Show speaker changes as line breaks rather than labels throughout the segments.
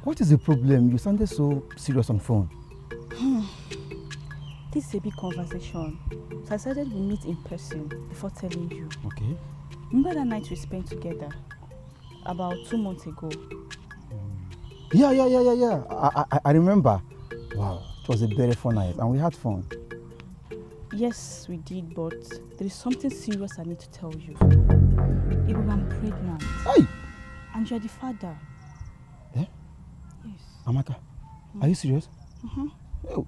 What is the problem? You sounded so serious on phone.
This is a big conversation. So I decided we meet in person before telling you.
Okay.
Remember that night we spent together? About 2 months ago.
Yeah. I remember. Wow, it was a very fun night and we had fun.
Yes, we did, but there is something serious I need to tell you. Ibu, I'm pregnant.
Hey!
And you're the father.
Eh?
Yes.
Amaka, are you serious?
Mm-hmm.
Oh.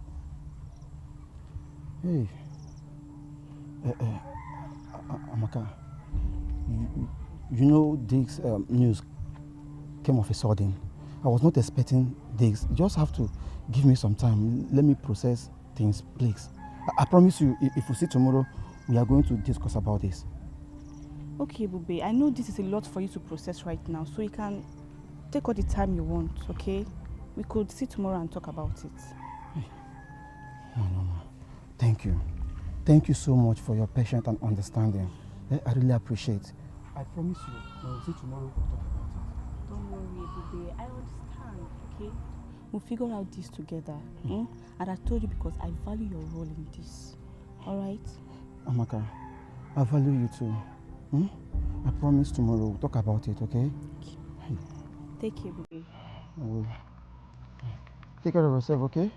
Hey. Amaka, you know this news came of a sudden. I was not expecting this. You just have to give me some time. Let me process things, please. I promise you, if we see tomorrow, we are going to discuss about this.
Okay, Bube, I know this is a lot for you to process right now, so you can take all the time you want, okay? We could see tomorrow and talk about it.
No. Thank you. Thank you so much for your patience and understanding. I really appreciate. I promise you, we'll see tomorrow, we'll talk about it.
Don't worry, Bube. I understand, okay? We'll figure out this together. And I told you because I value your role in this. Alright?
Amaka, I value you too. I promise tomorrow we'll talk about it, okay? Hey.
Take care, Bube.
I will. Take care of yourself, okay?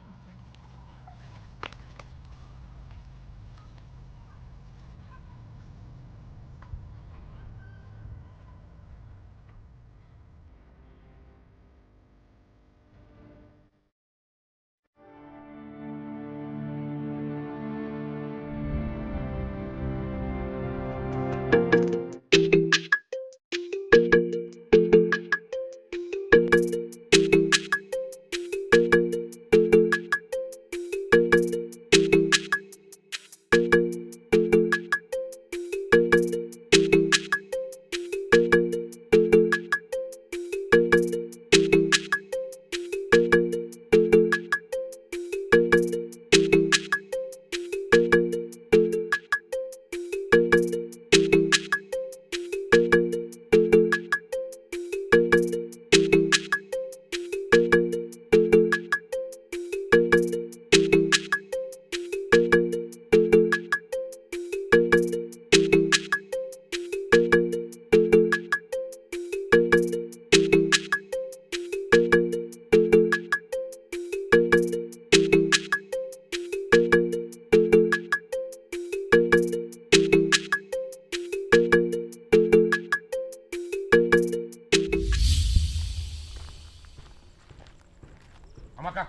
Amaka.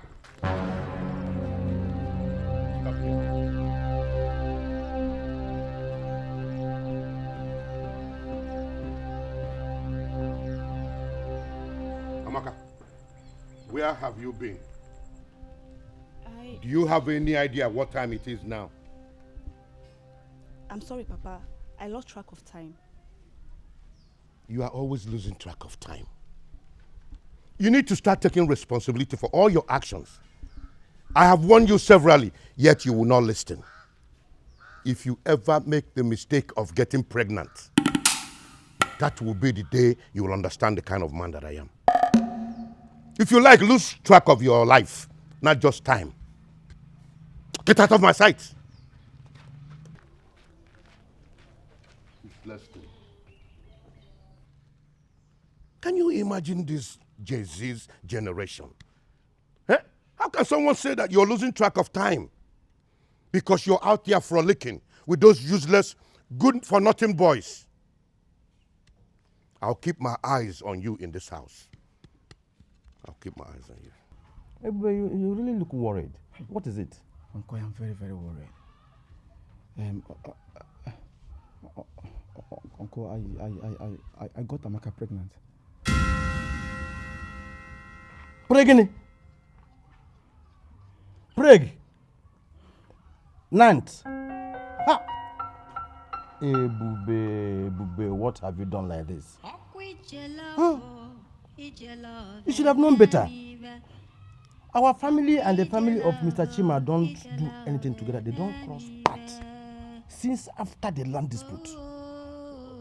Amaka, where have you been? Do you have any idea what time it is now?
I'm sorry, Papa. I lost track of time.
You are always losing track of time. You need to start taking responsibility for all your actions. I have warned you severally, yet you will not listen. If you ever make the mistake of getting pregnant, that will be the day you will understand the kind of man that I am. If you like, lose track of your life, not just time. Get out of my sight. Let's go. Can you imagine this Jay-Z's generation? How can someone say that you're losing track of time? Because you're out there frolicking with those useless, good-for-nothing boys. I'll keep my eyes on you in this house. I'll keep my eyes on you.
Hey, but you really look worried. What is it?
Uncle, I'm very, very worried. Uncle, I got Amaka pregnant.
Pregnant? Nant. Ha! Hey, Bube, what have you done like this? Huh? You should have known better. Our family and the family of Mr. Chima don't do anything together. They don't cross paths since after the land dispute.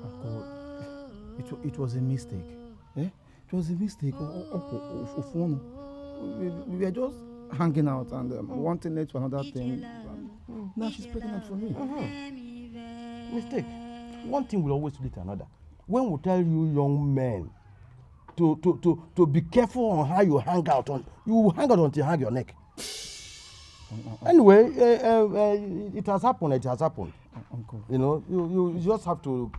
Uncle, it was a mistake. It was a mistake. We were just hanging out and one thing led to another thing. Now she's pregnant for me.
Mistake. One thing will always lead to another. When we tell you young men to be careful on how you hang out, you will hang out until you hang your neck. Anyway, it has happened. It has happened.
Uncle.
You know, you just have to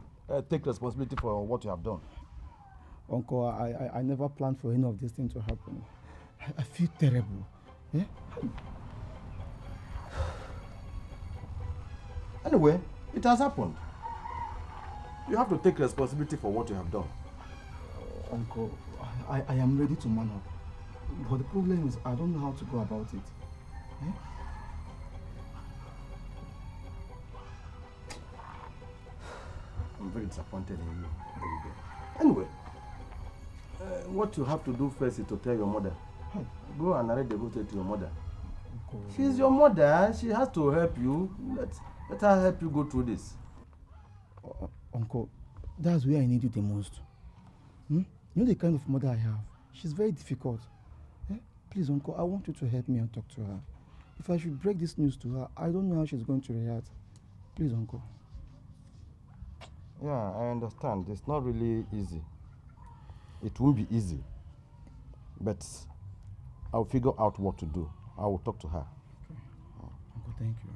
take responsibility for what you have done.
Uncle, I never planned for any of these things to happen. I feel terrible. Yeah?
Anyway, it has happened. You have to take responsibility for what you have done.
Uncle, I am ready to man up. But the problem is I don't know how to go about it. Eh?
I'm very disappointed in you. Anyway, what you have to do first is to tell your mother. Go and narrate the whole thing to your mother. Uncle. She's your mother. She has to help you. Let her help you go through this.
Uncle, that's where I need you the most. You know the kind of mother I have. She's very difficult. Eh? Please, Uncle, I want you to help me and talk to her. If I should break this news to her, I don't know how she's going to react. Please, Uncle.
Yeah, I understand. It's not really easy. It won't be easy. But I'll figure out what to do. I will talk to her.
Okay. Uncle, thank you.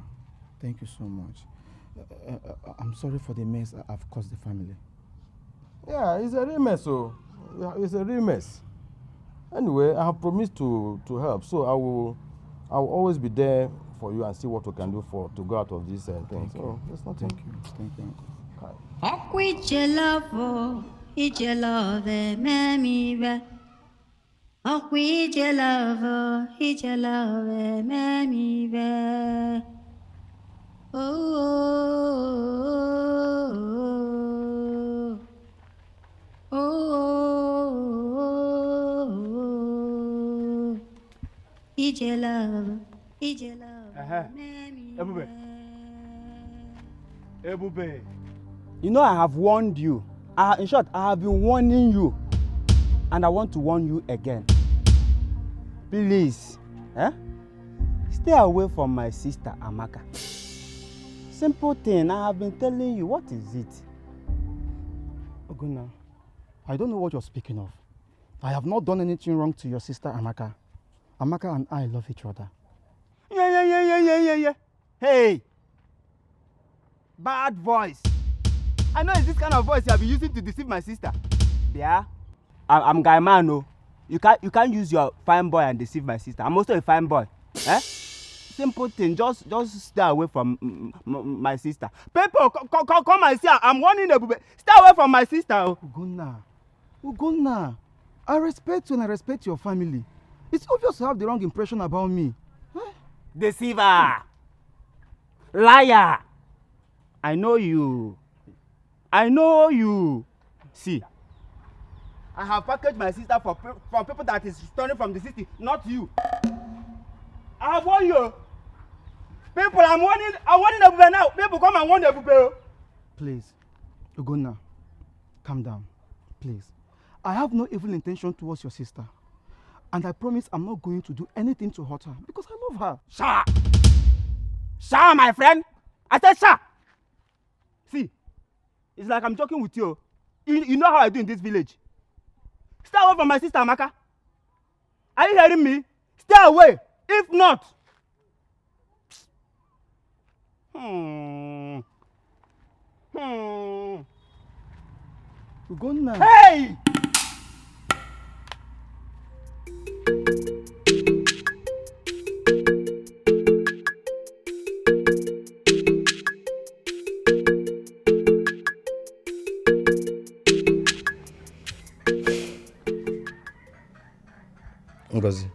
Thank you so much. I'm sorry for the mess I've caused the family.
Yeah, it's a real mess, so it's a real mess. Anyway, I have promised to help, so I will always be there for you and see what we can do to go out of this thing. So there's nothing.
Thank you, Uncle.
Ebube. You know I have warned you. In short, I have been warning you. And I want to warn you again. Please, stay away from my sister Amaka. Simple thing, I have been telling you. What is it?
Oguna, I don't know what you're speaking of. I have not done anything wrong to your sister Amaka. Amaka and I love each other.
Yeah. Hey! Bad voice. I know it's this kind of voice you have been using to deceive my sister. Yeah? I'm guy man, no. You can't use your fine boy and deceive my sister. I'm also a fine boy. Simple thing. Just stay away from my sister. People, come and see. I'm warning you. Stay away from my sister.
Ugonna, I respect you and I respect your family. It's obvious you have the wrong impression about me.
Deceiver. Liar. I know you. See, I have packaged my sister for people that is returning from the city, not you. I have warned you. People, I'm warning Ebube now. People, come and warn Ebube.
Please, Ugonna, calm down. Please. I have no evil intention towards your sister. And I promise I'm not going to do anything to hurt her because I love her.
Sha, my friend. I said Sha. See, it's like I'm joking with you. You know how I do in this village. Stay away from my sister Amaka. Are you hearing me? Stay away. If not,
Ugonna.
Hey!
Ngozi,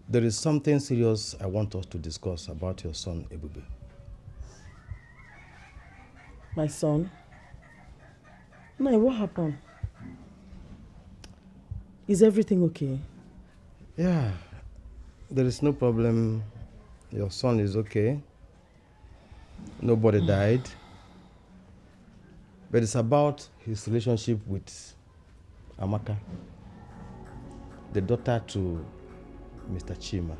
there is something serious I want us to discuss about your son, Ebube.
My son? Nai, what happened? Is everything okay?
Yeah, there is no problem. Your son is okay. Nobody died. But it's about his relationship with Amaka, the daughter to Mr. Chima.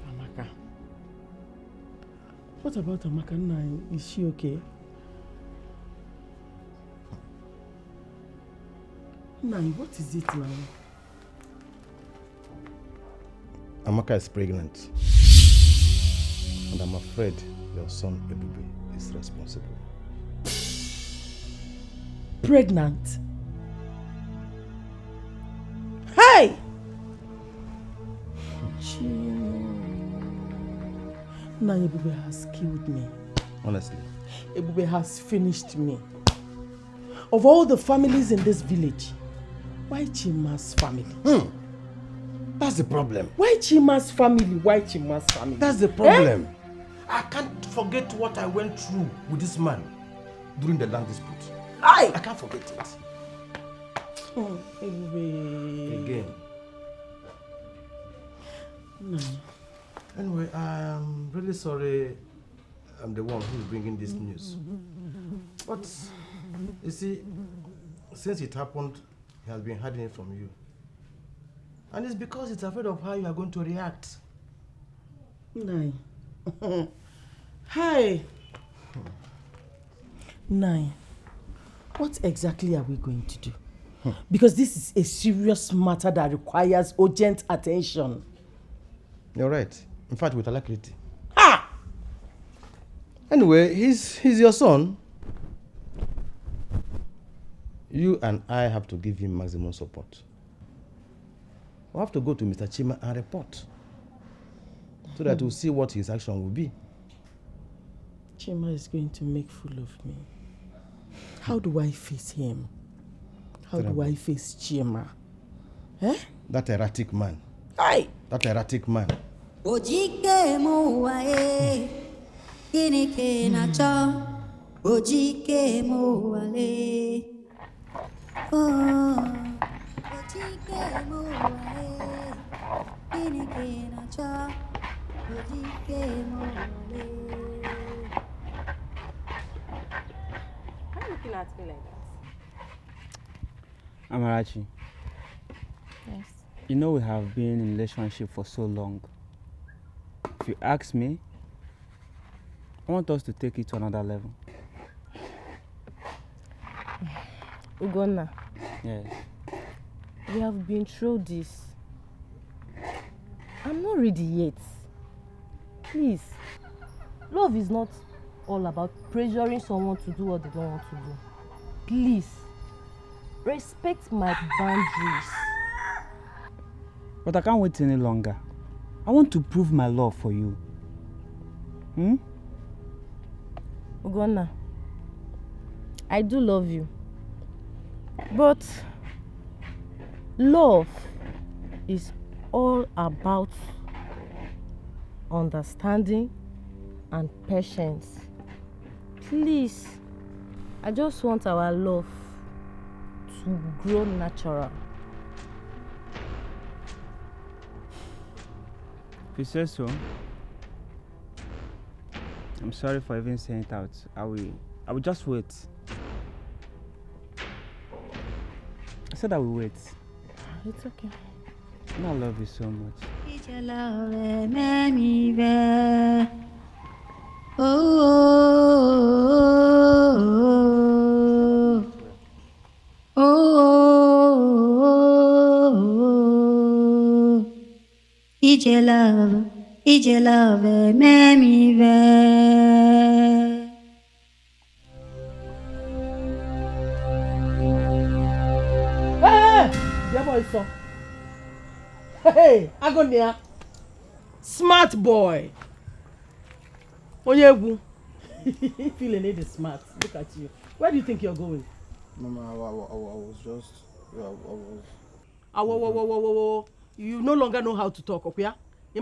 Amaka. What about Amaka now? Is she okay? Nai, what is it now?
Amaka is pregnant. And I'm afraid your son Ebube is responsible.
Pregnant? Hey! Now Ebube has killed me.
Honestly.
Ebube has finished me. Of all the families in this village, why Chima's family?
That's the problem.
Why Chima's family? Why Chima's family?
That's the problem. I can't forget what I went through with this man during the land dispute. I can't forget it.
Oh, Ebube.
Again.
No.
Anyway, I'm really sorry I'm the one who's bringing this news. But, you see, since it happened, he has been hiding it from you. And it's because it's afraid of how you are going to react.
Nai. Hi. Nai. What exactly are we going to do? Because this is a serious matter that requires urgent attention.
You're right. In fact, with alacrity. Ah! Anyway, he's your son. You and I have to give him maximum support. We have to go to Mr. Chima and report so that we'll see what his action will be.
Chima is going to make fool of me. How do I face him? How do I face Chima? Eh?
That erratic man.
Aye!
That erratic man.
Ojike muwae, kinike nacho. Ojike muwale. Oh, ojike muwae, kinike nacho. Ojike muwale.
Why are you looking at me like that?
Amarachi.
Yes.
You know we have been in a relationship for so long. If you ask me, I want us to take it to another level.
Ugonna,
Yes.
we have been through this. I'm not ready yet. Please. Love is not all about pressuring someone to do what they don't want to do. Please. Respect my boundaries.
But I can't wait any longer. I want to prove my love for you.
Ugonna, I do love you. But love is all about understanding and patience. Please, I just want our love to grow natural.
If you say so, I'm sorry for even saying it out. I will just wait. I said I will wait.
It's okay.
And I love you so much.
Ije love, me ve.
Hey! There boy so. Hey, Agonia. Smart boy. Onyebu. Feeling it is smart. Look at you. Where do you think you're going?
Mama, I was just... Yeah,
Ah, whoa. You no longer know how to talk, okay? Oh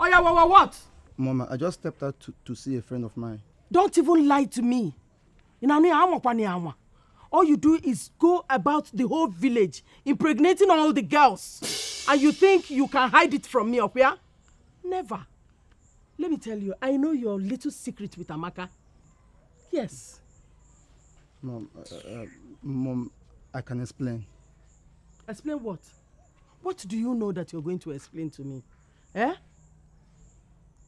yeah, what?
Mama, I just stepped out to see a friend of mine.
Don't even lie to me. All you do is go about the whole village, impregnating all the girls. And you think you can hide it from me, okay? Never. Let me tell you, I know your little secret with Amaka. Yes.
Mom, I can explain.
Explain what? What do you know that you're going to explain to me? Eh?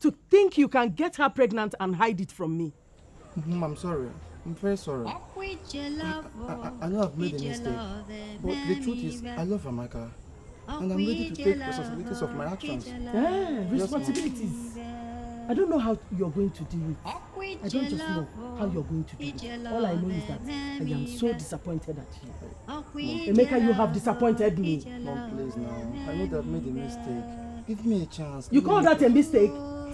To think you can get her pregnant and hide it from me.
Mom, I'm sorry. I'm very sorry. I know I've made a mistake. But the truth is, I love Amaka. And I'm ready to take responsibilities of my actions.
Responsibilities. I don't know how you're going to do it. I don't just know how you're going to do it. All I know is that I am so disappointed at you. Emeka, you have disappointed me.
Mom, please now. I know that I've made a mistake. Give me a chance.
You call that a mistake?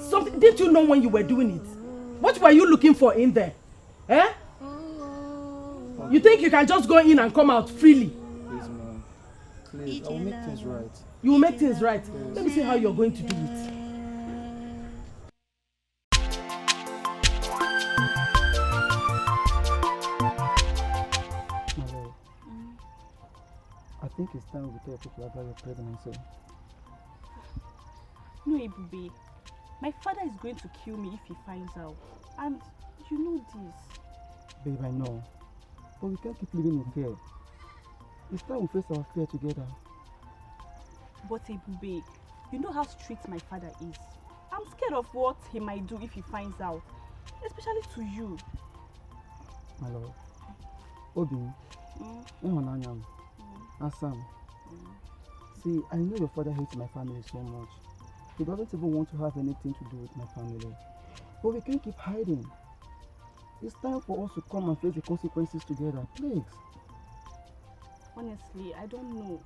Something? Didn't you know when you were doing it? What were you looking for in there? Eh? You think you can just go in and come out freely?
Please, Mom. Please, I will make things right.
You will make things right. Yes. Let me see how you're going to do it.
I think it's time we tell people about your pregnancy.
No, Ibube. My father is going to kill me if he finds out. And you know this.
Babe, I know. But we can't keep living in fear. It's time we face our fear together.
But Ibube, you know how strict my father is. I'm scared of what he might do if he finds out. Especially to you.
My love. Obi. Assam. See, I know your father hates my family so much. He doesn't even want to have anything to do with my family. But we can't keep hiding. It's time for us to come and face the consequences together, please.
Honestly, I don't know.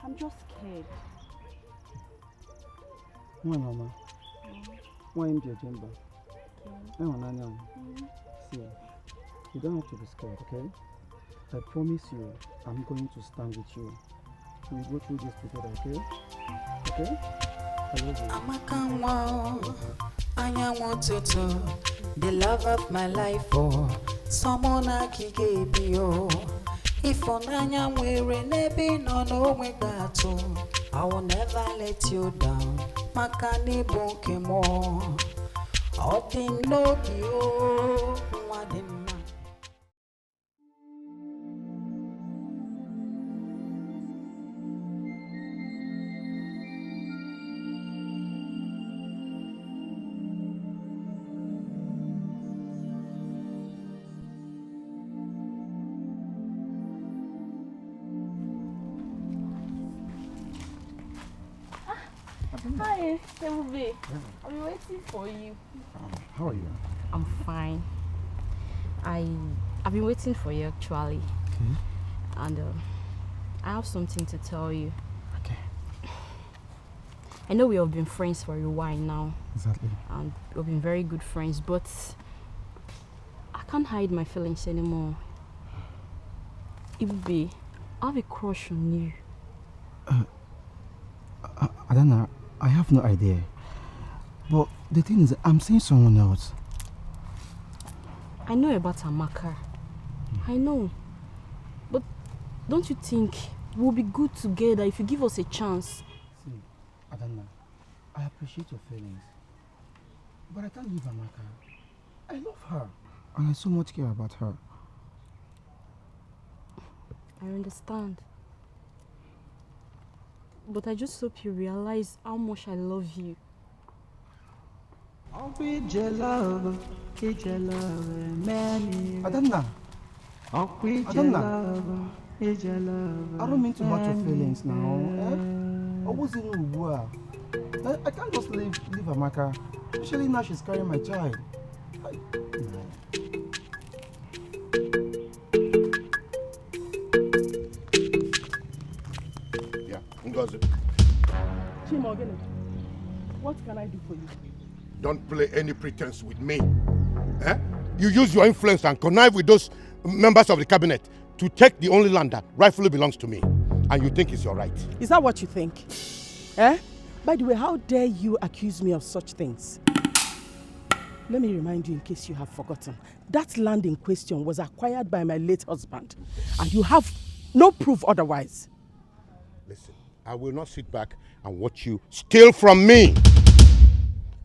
I'm just scared.
Why, Mama? Why am I Jemba? See, you don't have to be scared, okay? I promise you, I'm going to stand with you. We'll go through this together, okay? Okay? I love you.
I want to the love of my life, oh, someone I can give you. If on I'm wearing a bin no way that I will never let you down. Makani bonke mo, all thing no be oh, what the man.
Hi, Ebube. I've been waiting for you.
How are you?
I'm fine. I've been waiting for you actually.
Okay.
And I have something to tell you.
Okay.
I know we have been friends for a while now.
Exactly.
And we've been very good friends, but I can't hide my feelings anymore. Ebube, I have a crush on you.
Adana, I have no idea. But the thing is, I'm seeing someone else.
I know about Amaka. I know. But don't you think we'll be good together if you give us a chance?
See, Adana, I appreciate your feelings. But I can't leave Amaka. I love her. And I so much care about her.
I understand. But I just hope you realize how much I love you.
Adana. Adana. I don't mean to hurt your feelings now. I wasn't in war. I can't just leave Amaka. Especially now she's carrying my child.
Ngozi.
Chimogene, what can I do for you?
Don't play any pretense with me. Eh? You use your influence and connive with those members of the cabinet to take the only land that rightfully belongs to me. And you think it's your right.
Is that what you think? Eh? By the way, how dare you accuse me of such things? Let me remind you in case you have forgotten. That land in question was acquired by my late husband. And you have no proof otherwise.
Listen, I will not sit back and watch you steal from me.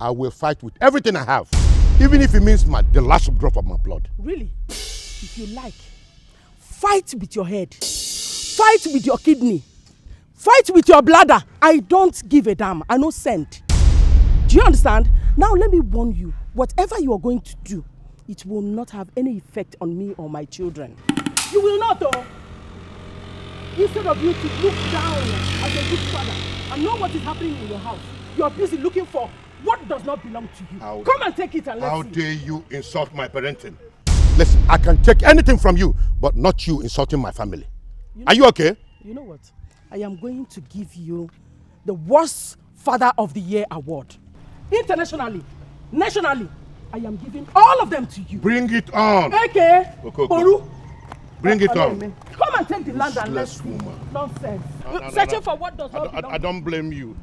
I will fight with everything I have. Even if it means the last drop of my blood.
Really? If you like, fight with your head. Fight with your kidney. Fight with your bladder. I don't give a damn. I no send. Do you understand? Now let me warn you. Whatever you are going to do, it will not have any effect on me or my children. You will not, though. Instead of you to look down as a good father and know what is happening in your house, you are busy looking for what does not belong to you. Come and take it and let's see.
How dare you insult my parenting? Listen, I can take anything from you, but not you insulting my family. Are you okay?
You know what? I am going to give you the worst Father of the Year award. Internationally, nationally, I am giving all of them to you.
Bring it on.
Okay. Boru.
Bring it on.
Come and take the land and let's see. Nonsense. Searching for what does not belong.
I don't blame you.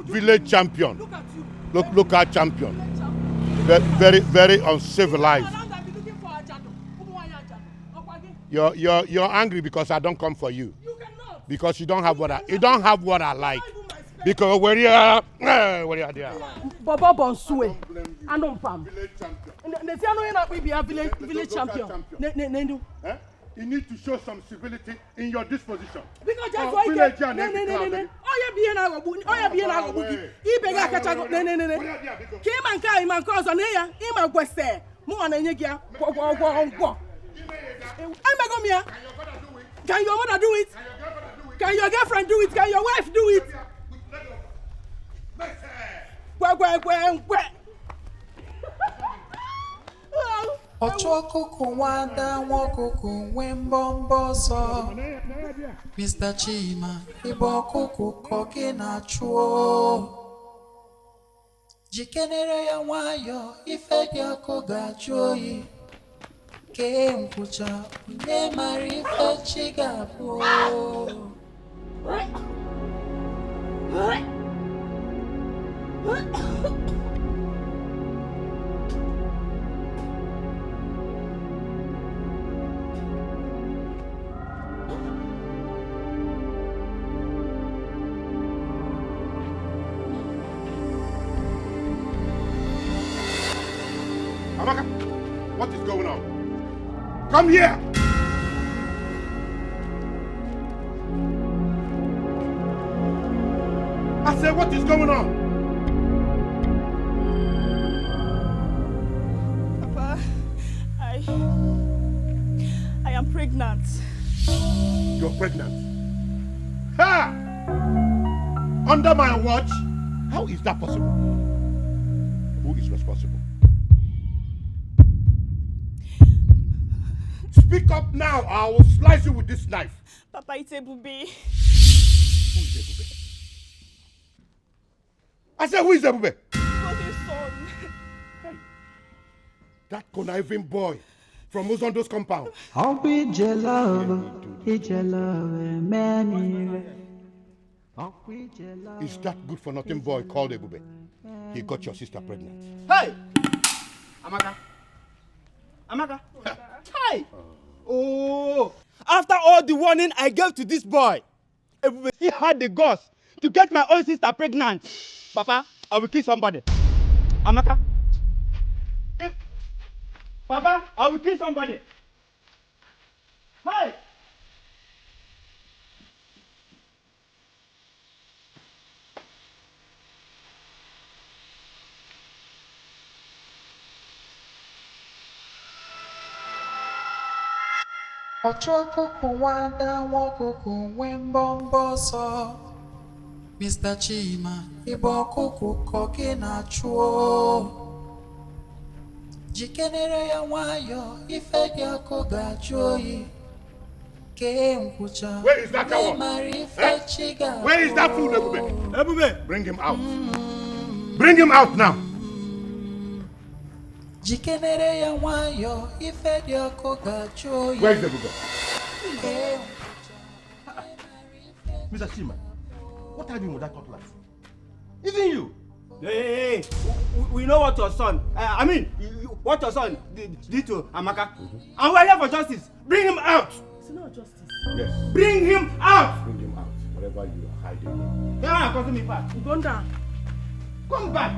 Village champion.
Look at you.
Look at champion. Very uncivilized. You're angry because I don't come for you.
You cannot.
Because you don't have what I like. Because where you are there.
Baba Bonsue. Anompam. Village champion.
You need to show some civility in your disposition.
Because just why no. Oh yeah, be na go. Ibega kacha go. No. Kim and Kai man cause on here. Ima gwese. Mo na nyegia. Go. Can your mother do it? Can your girlfriend do it? Can your wife do it?
Ocho ọkụkọ nwada nwa ọkụkọ nwe mbọmbọ ọsọ. Mr. Chima, ịbụ ọkụkọ ka gị na-achụ o. Jikenere ya nwayọ, ife dị ọkụ ga-ajụ oyi. Kee nkwụcha, onye mara ife chi ga-abụ.
Amaka, what is going on? Come here! I said, what is going on?
Papa, I am pregnant.
You're pregnant? Ha! Under my watch? How is that possible? Who is responsible? Speak up now, I will slice you with this knife.
Papa, it's Ebube.
Who is Ebube? I said, who is Ebube?
It was his son.
Hey, that conniving boy from Uzondo's compound.
I'll be jealous, man.
Is that good for nothing boy called Ebube? He got your sister pregnant.
Hey! Amaka. Hey! Oh! After all the warning I gave to this boy, he had the guts to get my own sister pregnant. Papa, I will kill somebody. Amaka. Papa, I will kill somebody. Hey!
Ocho ọkụkọ nwada nwa ọkụkọ nwe mbọmbọ ọsọ. Mr. Chima, ịbụ ọkụkọ ka gị na-achụ o. Jikenere ya nwayọ, ife dị ọkụ ga-ajụ oyi. Kee nkwụcha, onye mara ife chi ga-abụ.
Where is that food, Ebube? Ebube! Bring him out. Bring him out now.
Jikenere ya nwayọ, ife dị ọkụ ga-ajụ oyi.
Where is Ebube?
Mr. Chima, what are you doing with that cutlass? Even you?
Hey, we know what your son, what your son did to Amaka. And we're here for justice. Bring him out.
It's not justice.
Yes.
Bring him out.
Bring him out. Wherever you are hiding.
You're not causing me back.
Ugonda.
Come back.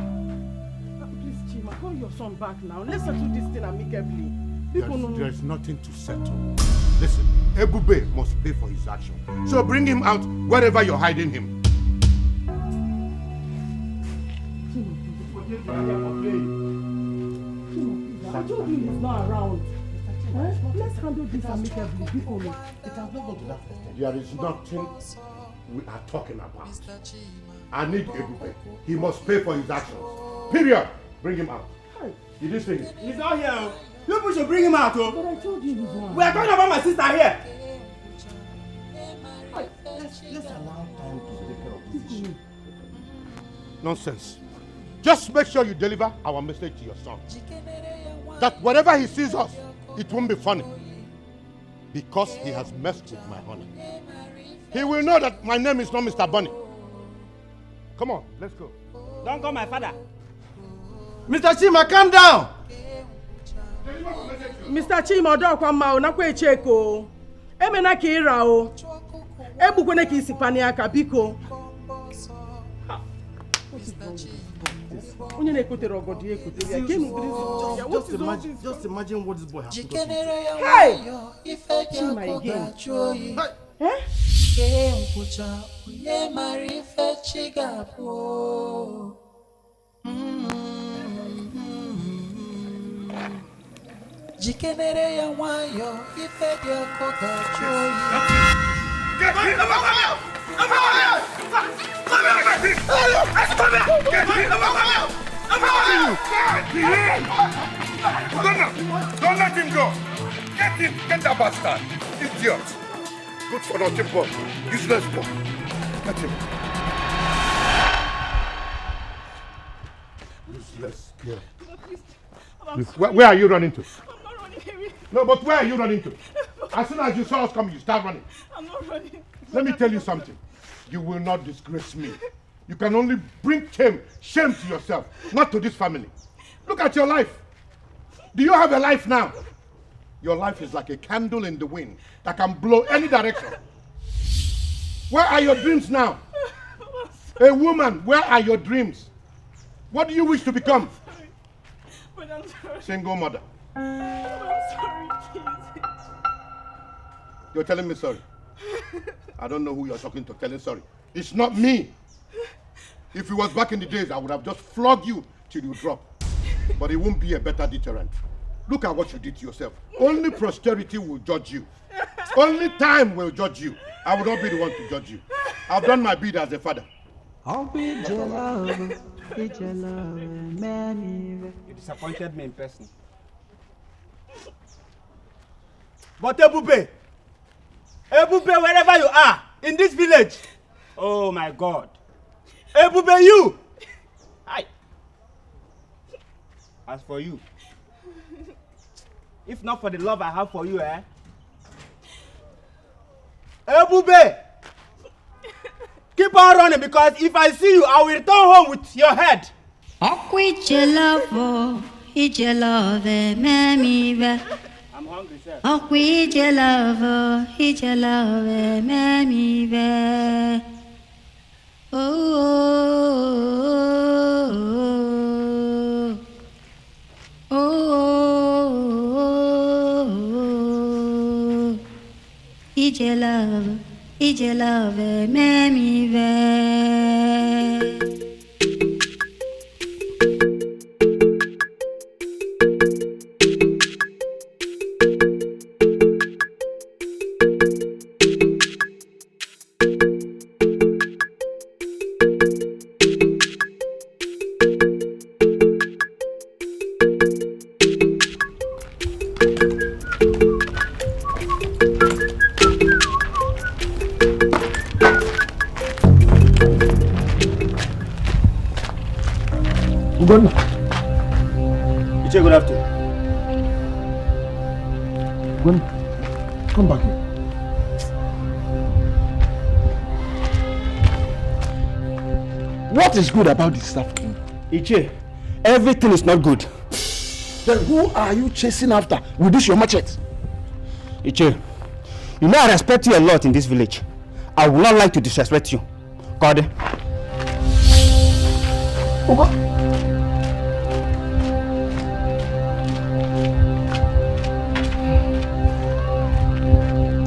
Please, Chima, call your son back now. Let's settle this thing amicably.
There's nothing to settle. Listen, Ebube must pay for his action. So bring him out wherever you're hiding him.
I told you he's not around. Let's handle this amicably. People, it has not gone to that extent.
There is nothing we are talking about. I need Ebube. He must pay for his actions. Period. Bring him out. You didn't say it.
He's not here. People should bring him out.
But I told you he's not.
We are talking about my sister here.
Let's allow time to take care of this issue.
Nonsense. Just make sure you deliver our message to your son. That whenever he sees us, it won't be funny. Because he has messed with my honey. He will know that my name is not Mr. Bunny. Come on, let's go.
Don't call my father.
Mr. Chima, calm down.
Mr. Chima, don't come out. Nakwe cheko. Emena kira o. Ebukwene ki isipani aka biko.
Just imagine what this boy has to do.
Hey! Chima again. Eh?
Jikenere ya wayo ife dia koga joyi.
Get him! Don't let him go! Get him! Get that bastard! Idiot! Good for nothing boy. Useless boy. Get him. Useless girl. Where are you running to?
I'm not running away.
No, but where are you running to? As soon as you saw us coming, you start running.
I'm not running.
Let me tell you something. You will not disgrace me. You can only bring shame to yourself, not to this family. Look at your life. Do you have a life now? Your life is like a candle in the wind that can blow any direction. Where are your dreams now? A woman, where are your dreams? What do you wish to become?
But I'm sorry.
Single mother.
I'm sorry, please.
You're telling me sorry. I don't know who you're talking to telling sorry. It's not me. If it was back in the days, I would have just flogged you till you drop. But it won't be a better deterrent. Look at what you did to yourself. Only posterity will judge you. Only time will judge you. I will not be the one to judge you. I've done my bid as a father.
I'll be your love, man.
You disappointed me in person. But Ebube, wherever you are, in this village, oh my God. Ebube, you! Hi. As for you, if not for the love I have for you, Ebube! Keep on running, because if I see you, I will return home with your head.
I'm hungry,
sir.
Ije love, mammy,
Good afternoon.
Come back here.
What is good about this afternoon?
Iche, everything is not good.
Then who are you chasing after with this your machete?
Iche, you know I respect you a lot in this village. I would not like to disrespect you. Kode.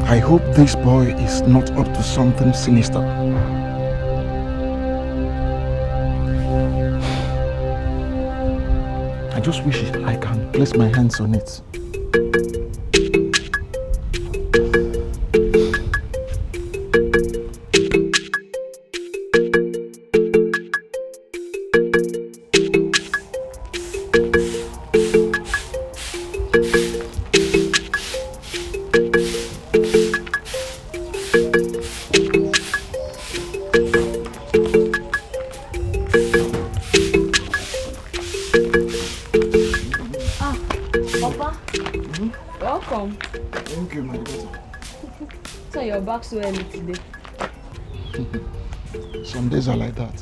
I hope this boy is not up to something sinister. I just wish I can place my hands on it.
So early today.
Some days are like that.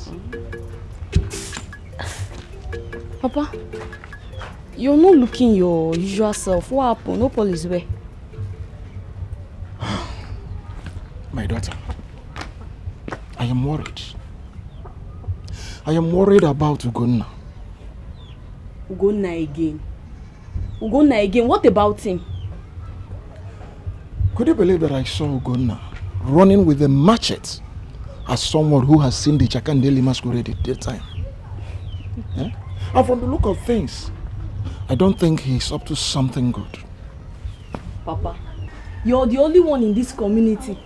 Papa, you're not looking your usual self. What happened? No police way.
My daughter, I am worried. I am worried about Ugonna.
Ugonna again? Ugonna again? What about him?
Could you believe that I saw Ugonna running with a machete as someone who has seen the Chakandeli masquerade at that time? Yeah? And from the look of things, I don't think he's up to something good.
Papa, you're the only one in this community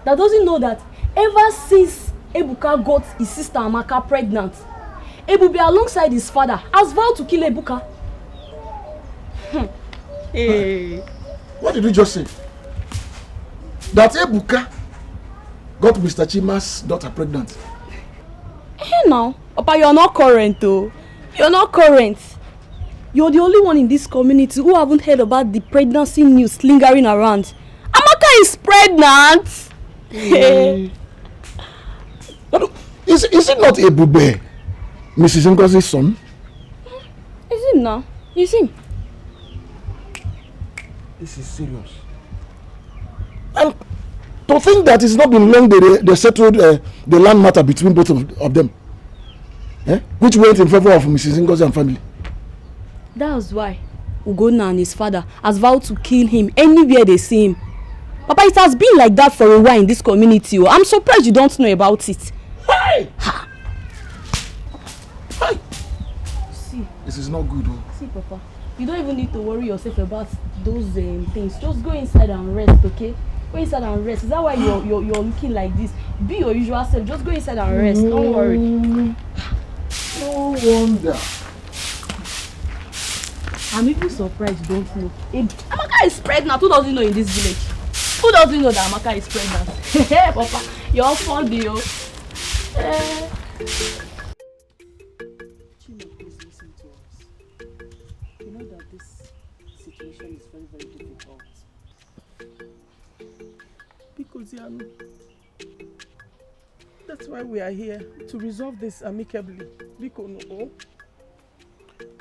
that doesn't know that ever since Ebuka got his sister Amaka pregnant, Ebube alongside his father has vowed to kill Ebuka.
Hey. What did you just say? That Ebuka got Mr. Chima's daughter pregnant.
Hey now, Papa, you're not current though. You're not current. You're the only one in this community who haven't heard about the pregnancy news lingering around. Amaka is pregnant. Hey.
Is it not Ebube, Mrs. Ngozi's son?
Is it now? Is him?
This is serious. And to think that it's not been long they settled the land matter between both of them, which went in favor of Mrs. Ngozi and family.
That's why Ugonna and his father has vowed to kill him anywhere they see him. Papa, it has been like that for a while in this community. I'm surprised you don't know about it.
Hey!
Ha!
Hey!
See.
This is not good. Oh.
See, Papa, you don't even need to worry yourself about those things. Just go inside and rest, okay? Go inside and rest. Is that why you're looking like this? Be your usual self. Just go inside and rest. Don't worry.
No wonder.
I'm even surprised you don't know. Amaka is pregnant. Who doesn't know in this village? Who doesn't know that Amaka is pregnant? Hey, Papa, you're funny, yo.
Chima, please listen to us. You know that this situation is very, very difficult. Because, that's why we are here, to resolve this amicably. Because, no.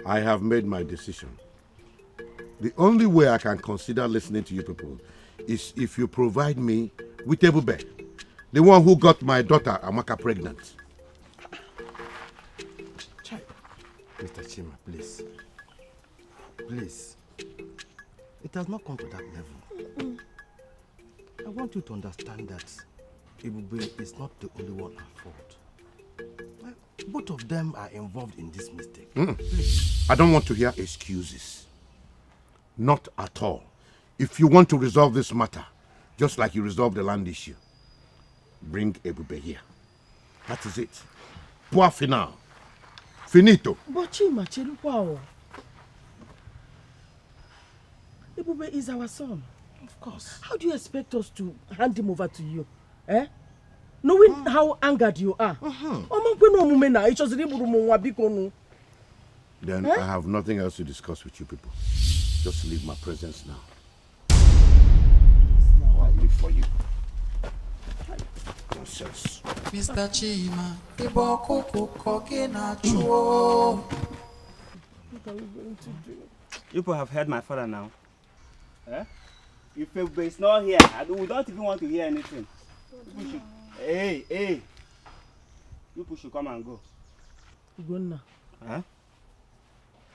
I have made my decision. The only way I can consider listening to you people is if you provide me with Ebube, the one who got my daughter Amaka pregnant.
Mr. Chima, please. Please. It has not come to that level. I want you to understand that Ebube is not the only one at fault. Both of them are involved in this mistake. Please.
I don't want to hear excuses. Not at all. If you want to resolve this matter, just like you resolved the land issue, bring Ebube here. That is it. Point final. Finito.
But Chima, Chelukwao. Ebube is our son.
Of course.
How do you expect us to hand him over to you? Knowing how angered you are.
Then I have nothing else to discuss with you people. Just leave my presence now. I live for you. Nonsense.
Mr. Chima, Ibo Kuku Koki na Chuo.
What are we going to do?
You people have heard my father now. If Ebube is not here, we don't even want to hear anything. Hey. You people should come and go.
Ugonna.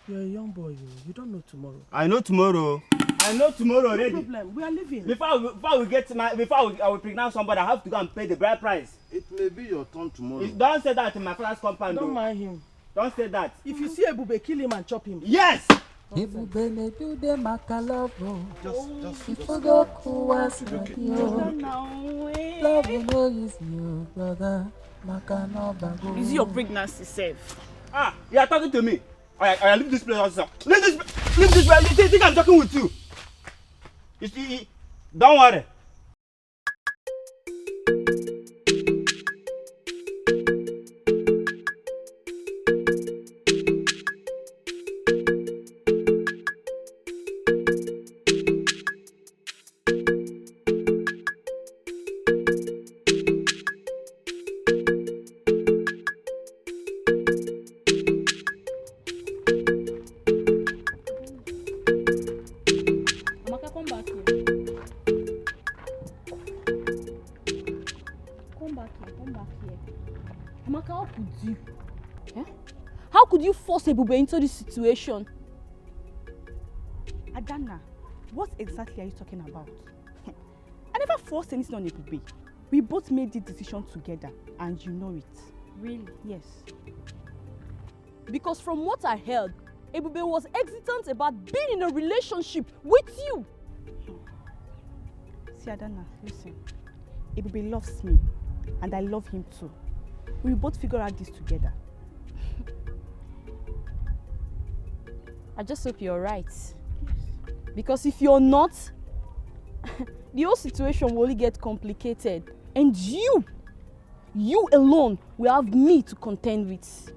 You're a young boy. You don't know tomorrow.
I know tomorrow. I know tomorrow already.
No problem. We are leaving.
Before I will pregnant somebody, I have to go and pay the bride price.
It may be your turn tomorrow.
Don't say that in my father's compound.
Don't mind him.
Don't say that.
If you see Ebube, kill him and chop him.
Yes!
Just
Is your pregnancy safe?
Ah, you are talking to me. I leave this place also. Leave this place. You think I'm talking with you? You see, don't worry.
Ebube into this situation.
Adana, what exactly are you talking about? I never forced anything on Ebube. We both made the decision together, and you know it.
Really?
Yes.
Because from what I heard, Ebube was hesitant about being in a relationship with you.
See, Adana, listen. Ebube loves me, and I love him too. We will both figure out this together.
I just hope you're right. Yes. Because if you're not, the whole situation will only get complicated. And you alone will have me to contend with.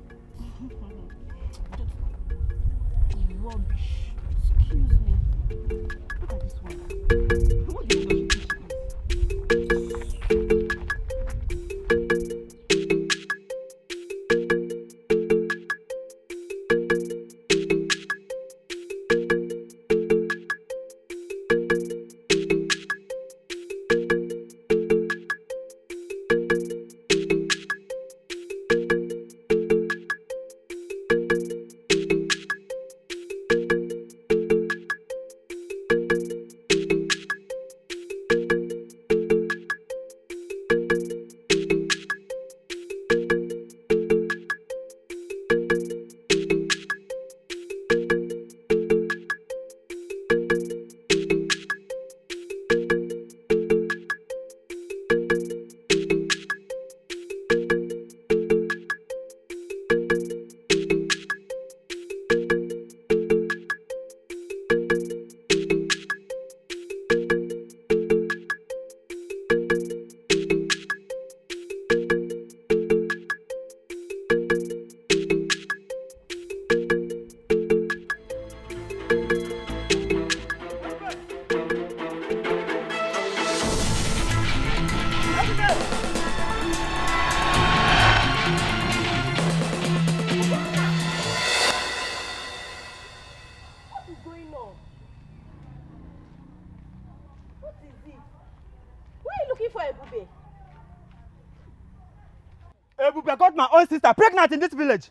Rubbish. Excuse me. Look at this one. What do you think she is?
Ebube got my own sister pregnant in this village.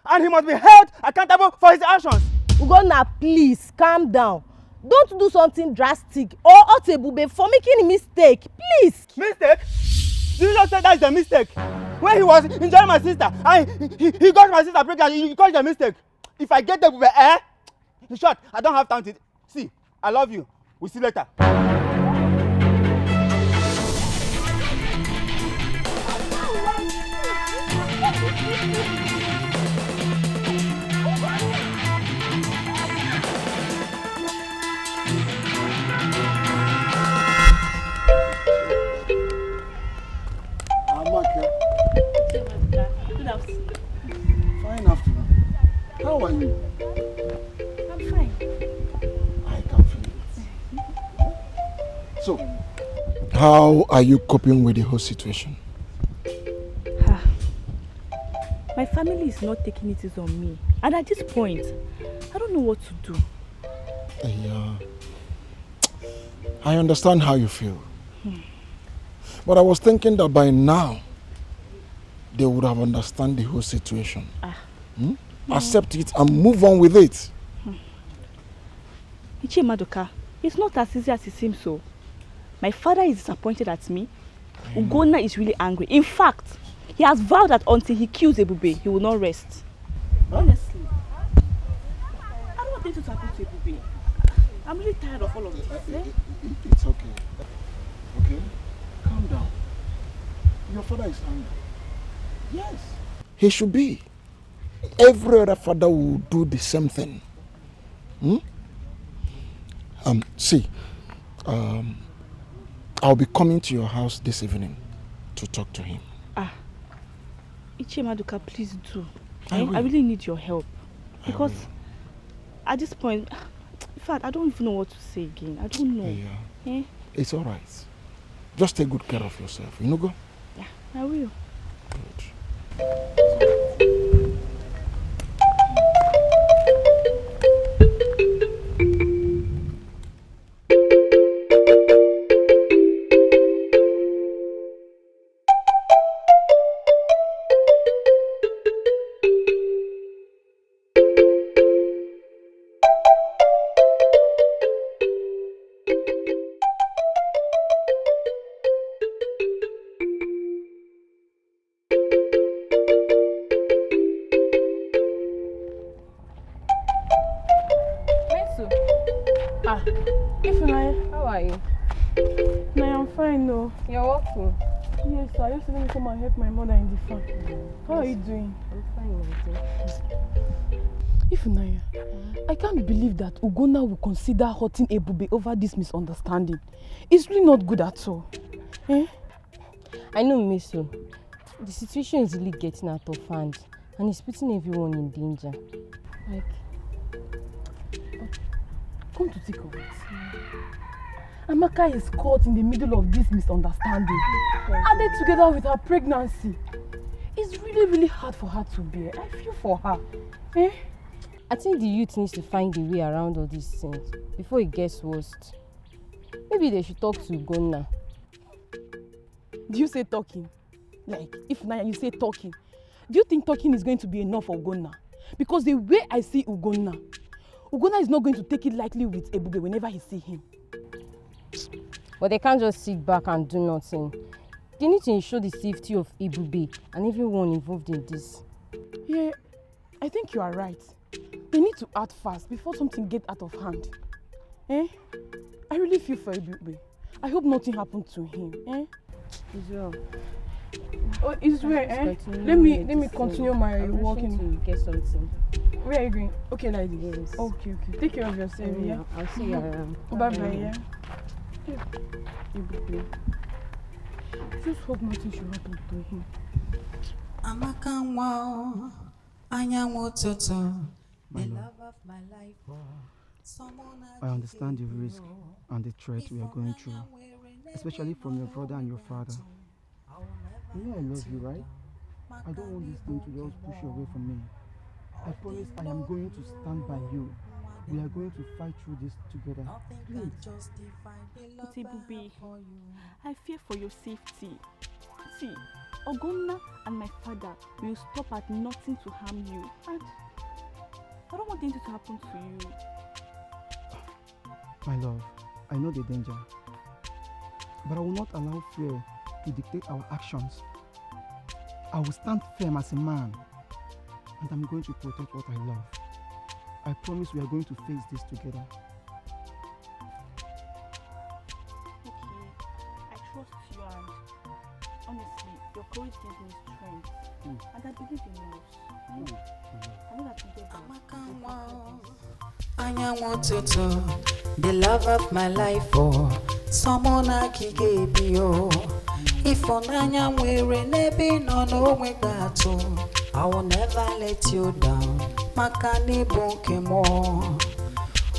And he must be held accountable for his actions.
Ugonna, please, calm down. Don't do something drastic or hurt Ebube for making a mistake, please.
Mistake? Do you not say that's the mistake? When he was enjoying my sister and he got my sister pregnant, you call it a mistake. If I get Ebube, in short, I don't have time to... See, I love you. We'll see you later.
Good afternoon.
Fine afternoon. How are you?
I'm fine.
I can feel it. So, how are you coping with the whole situation?
My family is not taking it easy on me. And at this point, I don't know what to do.
Yeah. I understand how you feel. But I was thinking that by now, they would have understand the whole situation.
No.
Accept it and move on with it.
Ichie Madoka, it's not as easy as it seems so. My father is disappointed at me. Ugonna is really angry. In fact, he has vowed that until he kills Ebube, he will not rest. Honestly, I don't want anything to happen to Ebube. I'm really tired of all of this.
It's okay. Okay? Calm down. Your father is angry. Yes. He should be. Every other father will do the same thing. See, I'll be coming to your house this evening to talk to him.
Ichie Madoka, please do.
I
really need your help. Because at this point, in fact, I don't even know what to say again. I don't know.
Yeah. It's all right. Just take good care of yourself. You know, go?
Yeah, I will.
Good.
How are you?
No, I'm fine, no.
You're walking?
Yes, I just let me come and help my mother in the farm. How are you doing?
I'm fine,
Ifunanya, I can't believe that Ugonna will consider hurting Ebube over this misunderstanding. It's really not good at all.
I know, Meso. The situation is really getting out of hand and it's putting everyone in danger.
Come to think of it. Amaka is caught in the middle of this misunderstanding. Added together with her pregnancy. It's really, really hard for her to bear. I feel for her.
I think the youth needs to find a way around all these things before it gets worse. Maybe they should talk to Ugonna.
Do you say talking? Like, if Naya, you say talking. Do you think talking is going to be enough for Ugonna? Because the way I see Ugonna is not going to take it lightly with Ebube whenever he see him.
But they can't just sit back and do nothing. They need to ensure the safety of Ebube and everyone involved in this.
Yeah, I think you are right. They need to act fast before something gets out of hand. I really feel for Ebube. I hope nothing happened to him.
Israel.
Oh, Israel, Let me continue my walking.
To get something.
Where are you going? Okay, like this.
Yes.
Okay. Take care of yourself, yeah?
I'll see you around.
Bye-bye, yeah? Just hope nothing should happen to him.
Amaka wow, anyanwụ ụtụtụ, the love of my life.
I understand the risk and the threat we are going through, especially from your brother and your father. You know I love you, right? I don't want this thing to just push you away from me. I promise I am going to stand by you. We are going to fight through this together. Please.
Ebube, I fear for your safety. See, Ugonna and my father will stop at nothing to harm you. And I don't want anything to happen to you.
My love, I know the danger. But I will not allow fear to dictate our actions. I will stand firm as a man. And I'm going to protect what I love. I promise we are going to face this together.
Okay, I trust you and honestly, your courage gives me strength. And I believe in us. I know that
together. The love of my life, someone I can give you. If on Anya we're never no way I will never let you down. Makani Bokemo.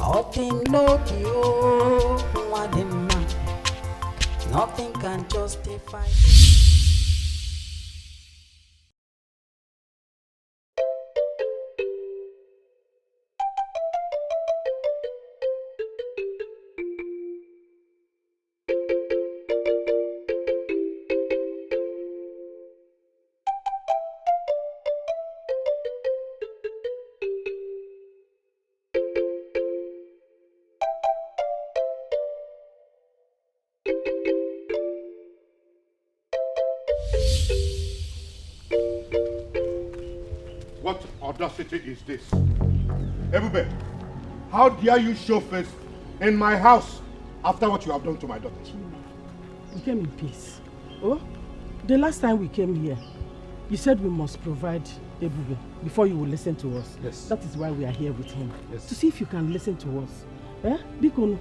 All thing no you, nothing can justify.
What audacity is this? Ebube, how dare you show face in my house after what you have done to my daughter?
We came in peace. Oh, the last time we came here, you said we must provide Ebube before you will listen to us.
Yes.
That is why we are here with him.
Yes.
To see if you can listen to us. Eh? Biko.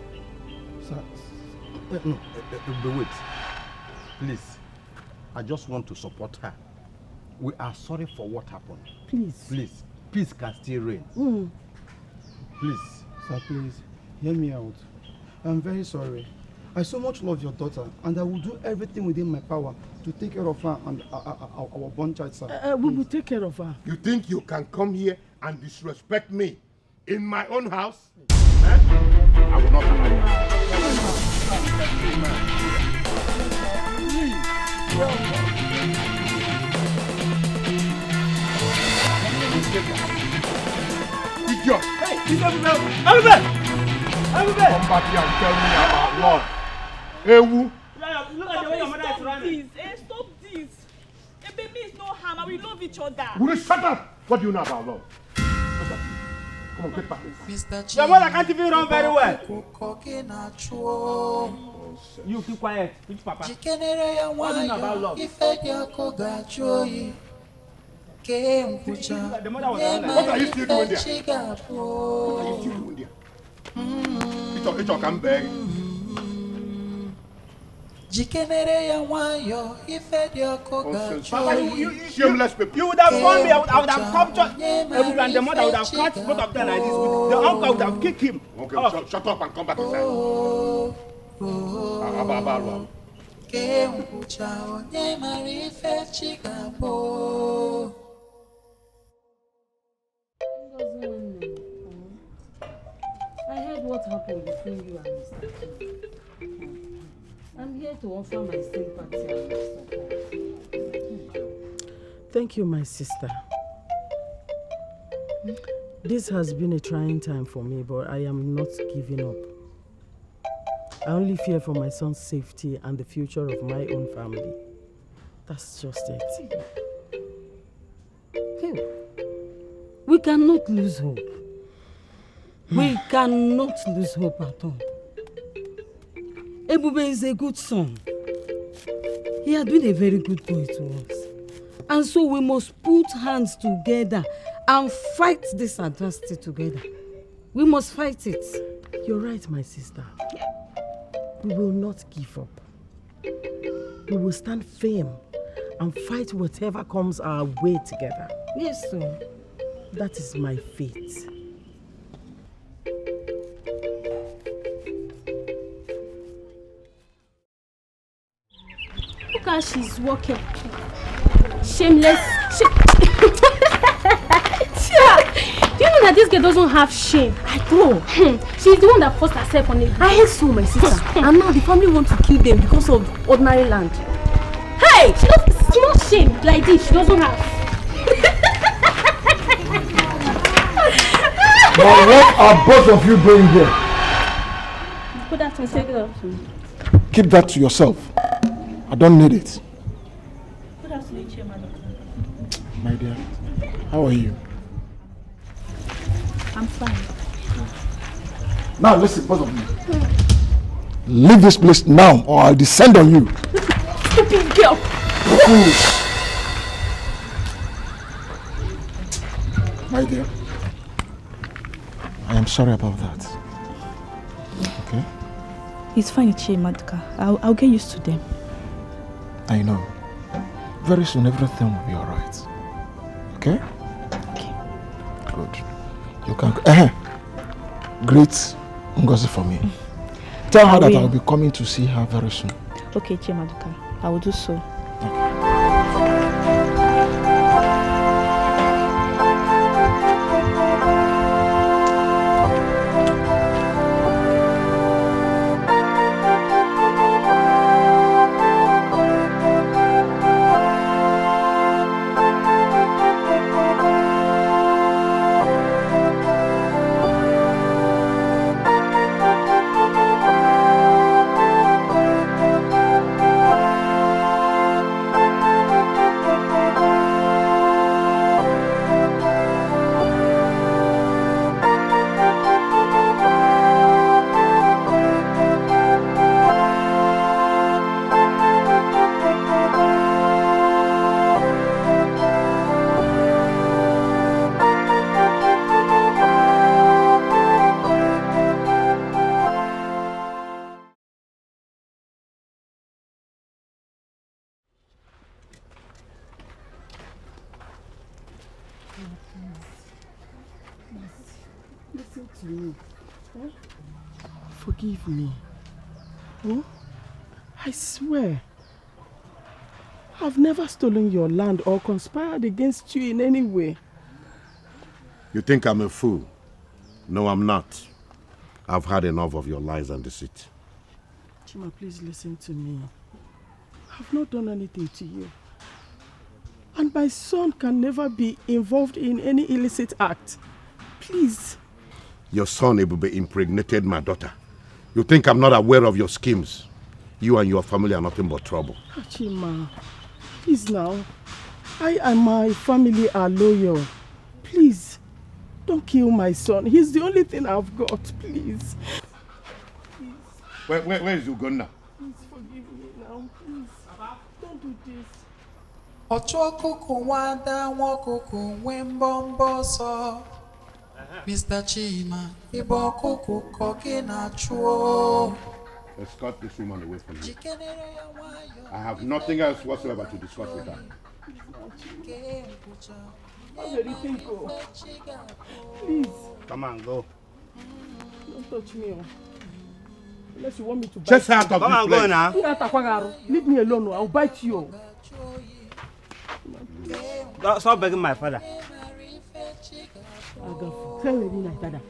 Sir, no, wait. Please. I just want to support her. We are sorry for what happened.
Please.
Please. Peace can still reign. Please.
Sir, please, hear me out. I'm very sorry. I so much love your daughter, and I will do everything within my power to take care of her and our born child, sir.
We will take care of her.
You think you can come here and disrespect me in my own house? Eh? I will not allow Idiot!
Hey, it's everywhere!
Come back here and tell me about love. Ewu!
Look at the way your mother is running.
Stop this. A baby is no harm and we love each other.
Will you shut up? What do you know about love? Shut up. Come on, get back.
Your mother can't even run very well. You keep quiet. Which papa? What do you know about love? The mother was running.
What are you still doing there? What are you still doing there? It's all come back.
Papa, you shameless people. You would have called me. I would have captured Ebube and the mother would have catch both of them like this. The uncle would have kicked him.
Okay, shut up and come back inside.
I heard what happened between you and Mr. King. I'm here to offer my sympathy and my support.
Thank you, my sister. This has been a trying time for me, but I am not giving up. I only fear for my son's safety and the future of my own family. That's just it.
Hey, we cannot lose hope. We cannot lose hope at all. Ebube is a good son. He has been a very good boy to us. And so we must put hands together and fight this adversity together. We must fight it.
You're right, my sister. We will not give up. We will stand firm and fight whatever comes our way together.
Yes, sir.
That is my fate.
Look how she's walking. Shameless. Do you know that this girl doesn't have shame?
I know.
She's the one that forced herself on it.
I hate so, my sister. And now the family want to kill them because of ordinary land.
Hey! She doesn't small shame like this. She doesn't have.
Now what are both of you doing here?
Put that on, take it off.
Keep that to yourself. I don't need it.
Put that to the chair, madam.
My dear, how are you?
I'm fine.
Now listen, both of you. Leave this place now or I'll descend on you.
Stupid girl.
Fools. My dear, I am sorry about that. Okay?
It's fine, Ichie Maduka. I'll get used to them.
I know. Very soon everything will be alright. Okay?
Okay.
Good. You can greet Ngozi for me. Tell her that I'll be coming to see her very soon.
Okay, Ichie Maduka. I will do so.
to me. Huh? Forgive me. Huh? I swear, I've never stolen your land or conspired against you in any way.
You think I'm a fool? No, I'm not. I've had enough of your lies and deceit.
Chima, please listen to me. I've not done anything to you. And my son can never be involved in any illicit act. Please.
Your son Ebube impregnated my daughter. You think I'm not aware of your schemes? You and your family are nothing but trouble.
Chima, please now. I and my family are loyal. Please, don't kill my son. He's the only thing I've got, please.
Where is Ugonna?
Please forgive me now, please. Don't do this.
Mr. Chima, Ibokuku koki na chuo.
Escort this woman away from me. I have nothing else whatsoever to discuss with her.
Please.
Come on, go.
Don't touch me. Unless you want me to bite
Just
you.
out of this place.
Go now.
Leave me alone. I'll bite you.
Stop begging my father.
Tell me, my father.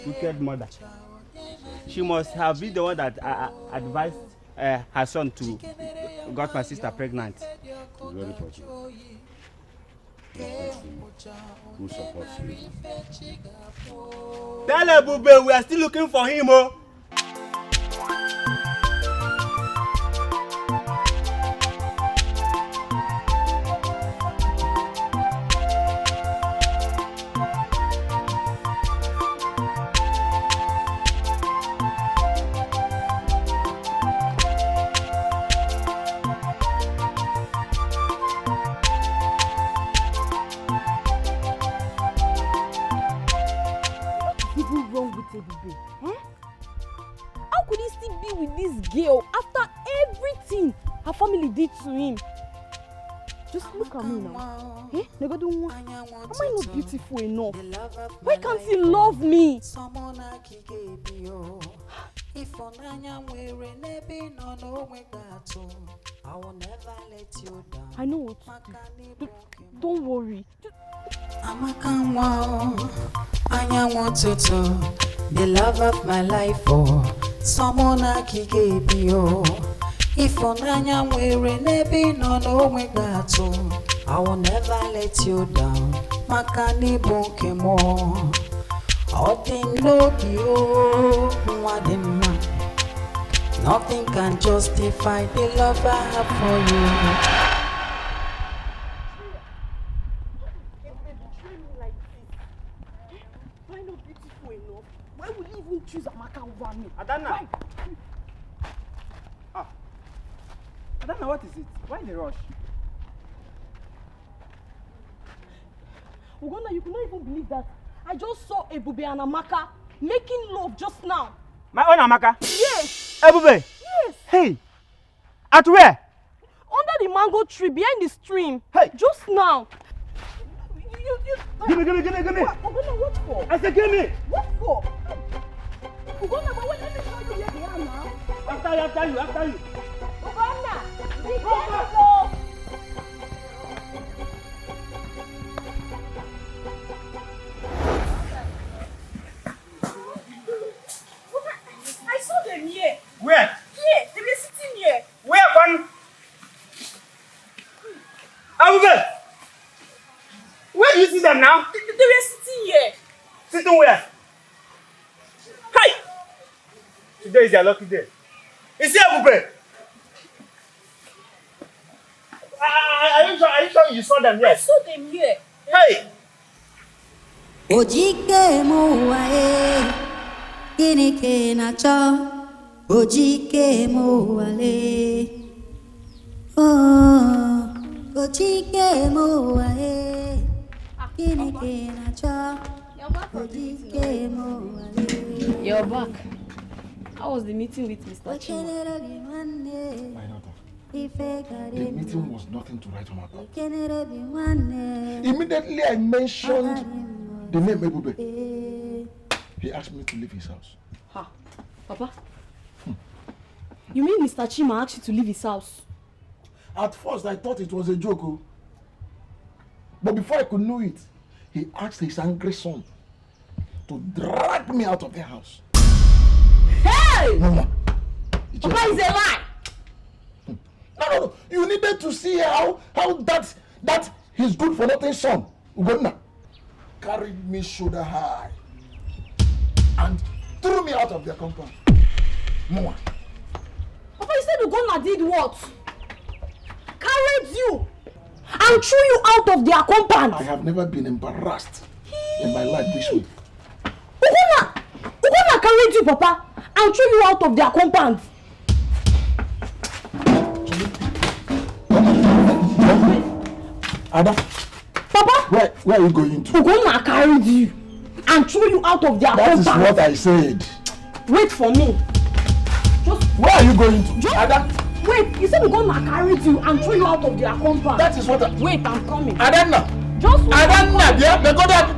Wicked mother. She must have been the one that advised her son to got my sister pregnant.
Very possible. Who supports you?
Tell Ebube we are still looking for him, oh.
How could he still be with this girl after everything her family did to him? Just look at me now. Eh? Am I not beautiful enough? Why can't he love me? I know what to do. Don't worry.
The love of my life, oh, someone I gave you. If on anya we're nebi no gato, I will never let you down. Makani bonke mo. Odin lobi o, wadima. Nothing can justify the love I have for you.
Choose Amaka over me.
Adana. Adana, what is it? Why the rush?
Ugonna, you could not even believe that. I just saw Ebube and Amaka making love just now.
My own Amaka?
Yes.
Ebube?
Yes.
Hey. At where?
Under the mango tree behind the stream.
Hey.
Just now.
Give me.
Ugonna, what for?
I said give me.
What for? Ugonna, but let me show you where they are now.
After you.
Ugonna, be careful. I saw them here.
Where?
Here, they were sitting here.
Where, one? Ebube! Where do you see them now?
They were sitting here.
Sitting where? Hey! Today is your lucky day. Is it Ebube? Are you sure you saw them here?
I saw them here.
Hey!
Ojike mo wae, kini ke na cho. Ojike mo wale, oh. Ojike mo wae, kini ke na cho. Ojike mo wale.
You're back. How was the meeting with Mr. Chima?
My daughter,
The meeting was nothing to write home about. Immediately I mentioned the name Ebube. He asked me to leave his house.
Ha, Papa. You mean Mr. Chima asked you to leave his house?
At first I thought it was a joke. But before I could know it, he asked his angry son to drag me out of the house.
Hey!
Mama.
Papa is a lie!
No. You needed to see how that his good for nothing son, Ugonna, carried me shoulder high and threw me out of their compound. Mama.
Papa, you said Ugonna did what? Carried you and threw you out of their compound.
I have never been embarrassed in my life this way.
Ugonna carried you, Papa, and threw you out of their compound.
Ada.
Papa?
Where are you going to?
Ugonna carried you and threw you out of their compound.
That is what I said.
Wait for me.
Where are you going to? Ada?
Wait, you said Ugonna carried you and threw you out of their compound.
That is what I...
Wait, I'm coming.
Adanna!
Just wait.
Adanna, dear, may God have...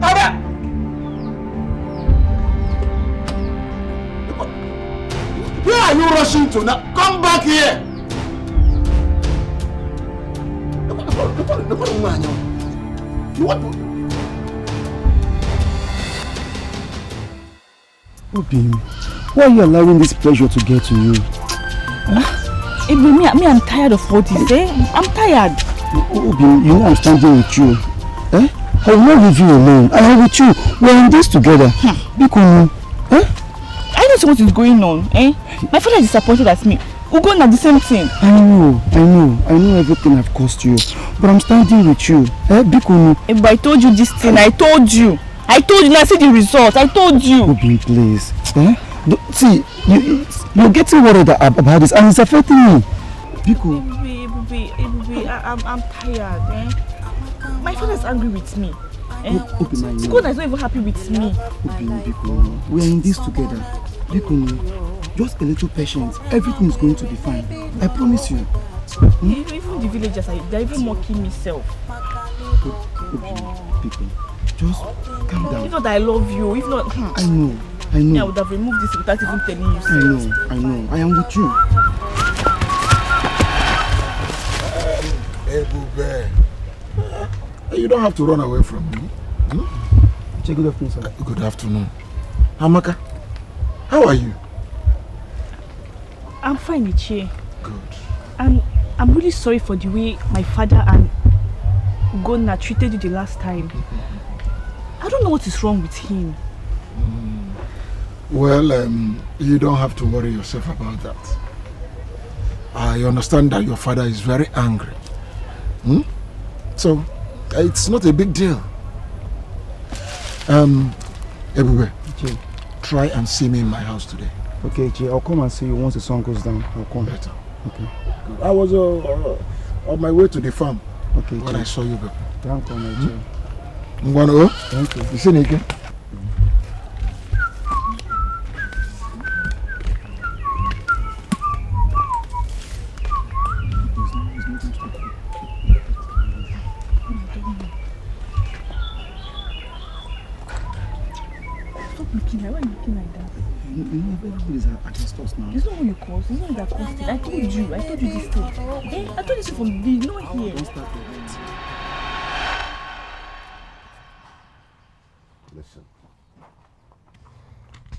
Ada! Where are you rushing to now? Come back here! What?
Obi, why are you allowing this pressure to get to you?
Huh? Me, I'm tired of all this, eh? I'm tired.
Obi, you know I'm standing with you. Eh? I will not leave you alone. I am with you. We're in this together. Because, eh?
I don't see what is going on, eh? My father is disappointed at me. Ugonna the same thing.
I know everything I've caused you. But I'm standing with you. Eh? Because,
but I told you this thing. I told you. Now see the result. I told you.
Obi, please. Eh? See, you're getting worried about this and it's affecting me. Biko.
Ebube, I'm tired, eh? My father's angry with me. Eh?
Ugonna
is not even happy with me.
Biko, we're in this together. Biko, just a little patience. Everything is going to be fine. I promise you.
Even the villagers, they're even mocking me self.
Biko, just calm down.
If not, I love you. If not,
I know.
Yeah, I would have removed this without even telling you.
I know. I am with you.
Ebube, you don't have to run away from me.
Good afternoon, sir.
Good afternoon. Amaka, how are you?
I'm fine, Ichie.
Good.
I'm really sorry for the way my father and Ugonna treated you the last time. I don't know what is wrong with him.
Well, you don't have to worry yourself about that. I understand that your father is very angry. So, it's not a big deal. Ebube, try and see me in my house today.
Okay, Che, I'll come and see you once the sun goes down. I'll come.
Better.
Okay.
Good. I was on my way to the farm when
Che.
I saw you go.
Thank you, my Che.
Thank you. You see me again?
Why are you looking like that?
You know, everybody is against us now.
It's not what you caused. It's not that caused it. I told you this thing. I told you this from the not here.
Don't start the
Listen.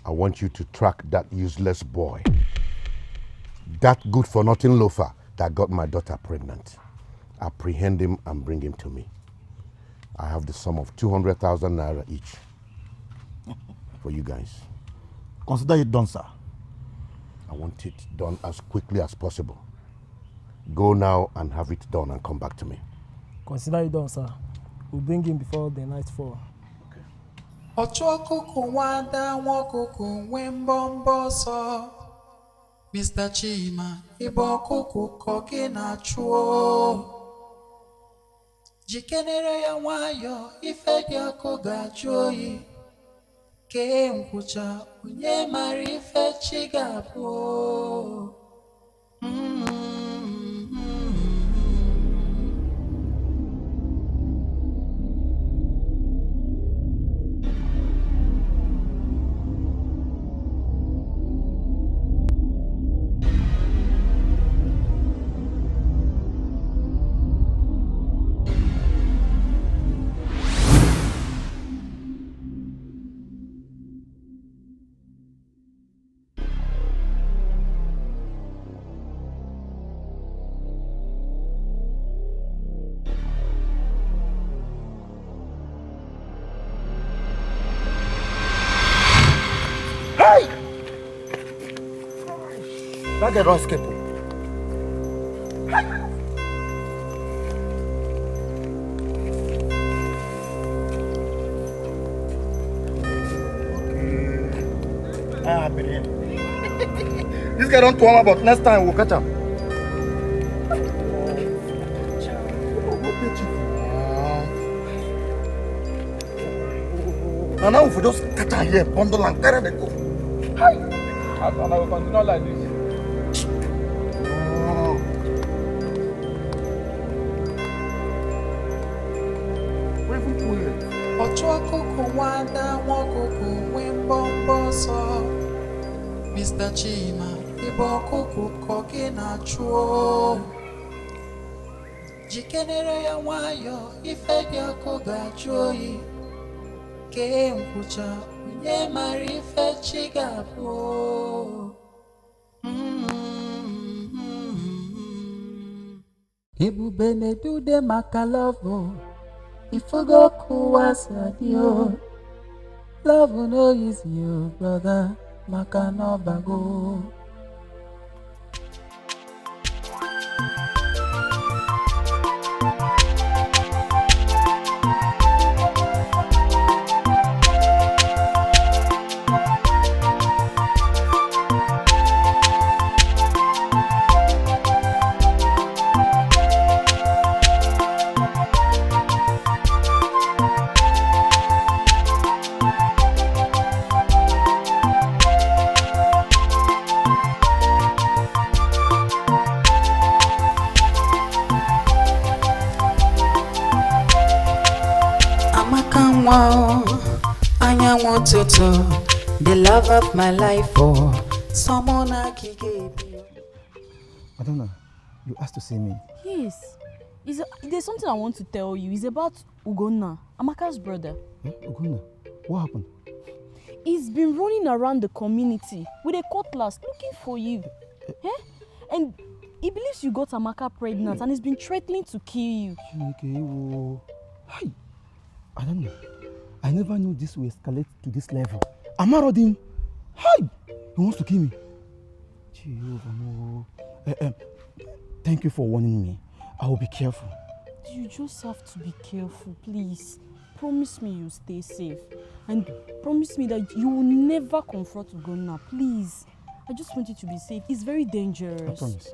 I want you to track that useless boy. That good-for-nothing loafer that got my daughter pregnant. Apprehend him and bring him to me. I have the sum of 200,000 naira each. For you guys.
Consider it done, sir.
I want it done as quickly as possible. Go now and have it done and come back to me.
Consider it done, sir. We'll bring him before the night fall.
Mr. Chima, ibo kuku koke na chuo. Jikenere ya wayo, ife diako gachoyi. ke nkwụcha onye mara ife chi ga-abụ.
That girl don't escape. This guy don't tell me, but next time we'll catch him. And now if we just catch her here, bundle and carry the go.
And I will continue like this.
Ọchụ ọkụkụ nwada nwa ọkụkụ nwee mbọmbọ ọsọ. Mr. Chima, ịbụ ọkụkụ ka ọ gị na-achụ o. Jikenere ya nwayọ, ife dị ọkụ ga-ajụ oyi. Kee nkwụcha, onye mara ife chi ga-abụ. Ebube na-edude maka lọvụ. Ifugo kuwa sadio. Love no is you, brother. Maka no bago. Wow, anyanwụ ụtụtụ, the love of my life, oh, someone I gave you.
Madonna, you asked to see me.
Yes. There's something I want to tell you. It's about Ugonna, Amaka's brother.
Eh? Ugonna? What happened?
He's been running around the community with a cutlass looking for you. Eh? And he believes you got Amaka pregnant and he's been threatening to kill you.
Hi. I don't know. I never knew this will escalate to this level. Amarodin, hi! He wants to kill me. Jehovah, no. Thank you for warning me. I will be careful.
You just have to be careful, please. Promise me you'll stay safe. And promise me that you will never confront Ugonna, please. I just want you to be safe. It's very dangerous.
I promise.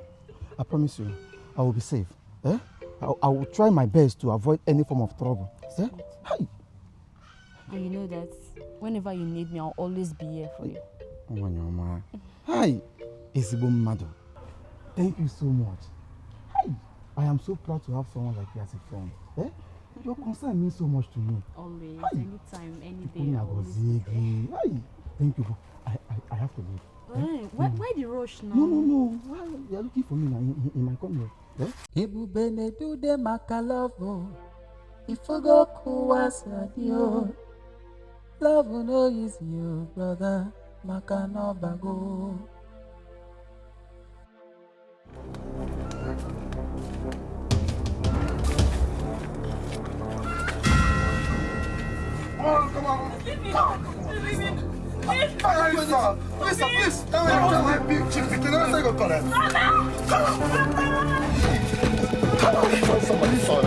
I promise you, I will be safe. Eh? I will try my best to avoid any form of trouble. Eh? Hi!
And you know that whenever you need me, I'll always be here for you.
Hi! Isibo Mado. Thank you so much. Hi! I am so proud to have someone like you as a friend. Eh? Your concern means so much to me.
Always,
Hi.
anytime, any day.
Hi! Thank you. I have to leave.
Eh? Why the rush now?
No. They are looking for me now in my corner. Eh?
Ebube na-edude maka love. Ifugo kuwa sadio. Love no is you, brother. Maka no bago.
Come on. Please. Come on, big chief. Can I say go to them? Come on. Somebody saw it.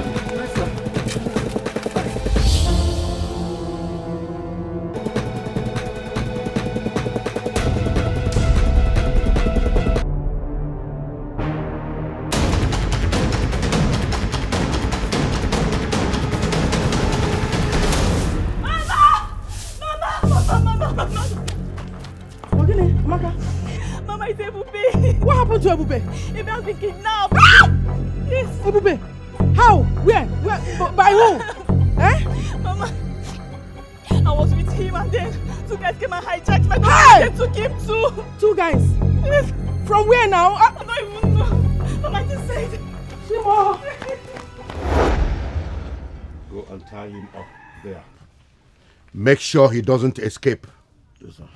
Mama!
Mama, it's Ebube.
What happened to Ebube?
Ebube has been kidnapped. Yes.
Ebube? How? Where? By who? Eh?
Mama, I was with him and then 2 guys came and hijacked my daughter. They took him too.
2 guys?
Yes.
From where now?
I don't even know. Mama just said.
Shimo.
Go and tie him up there. Make sure he doesn't escape. Yes, sir.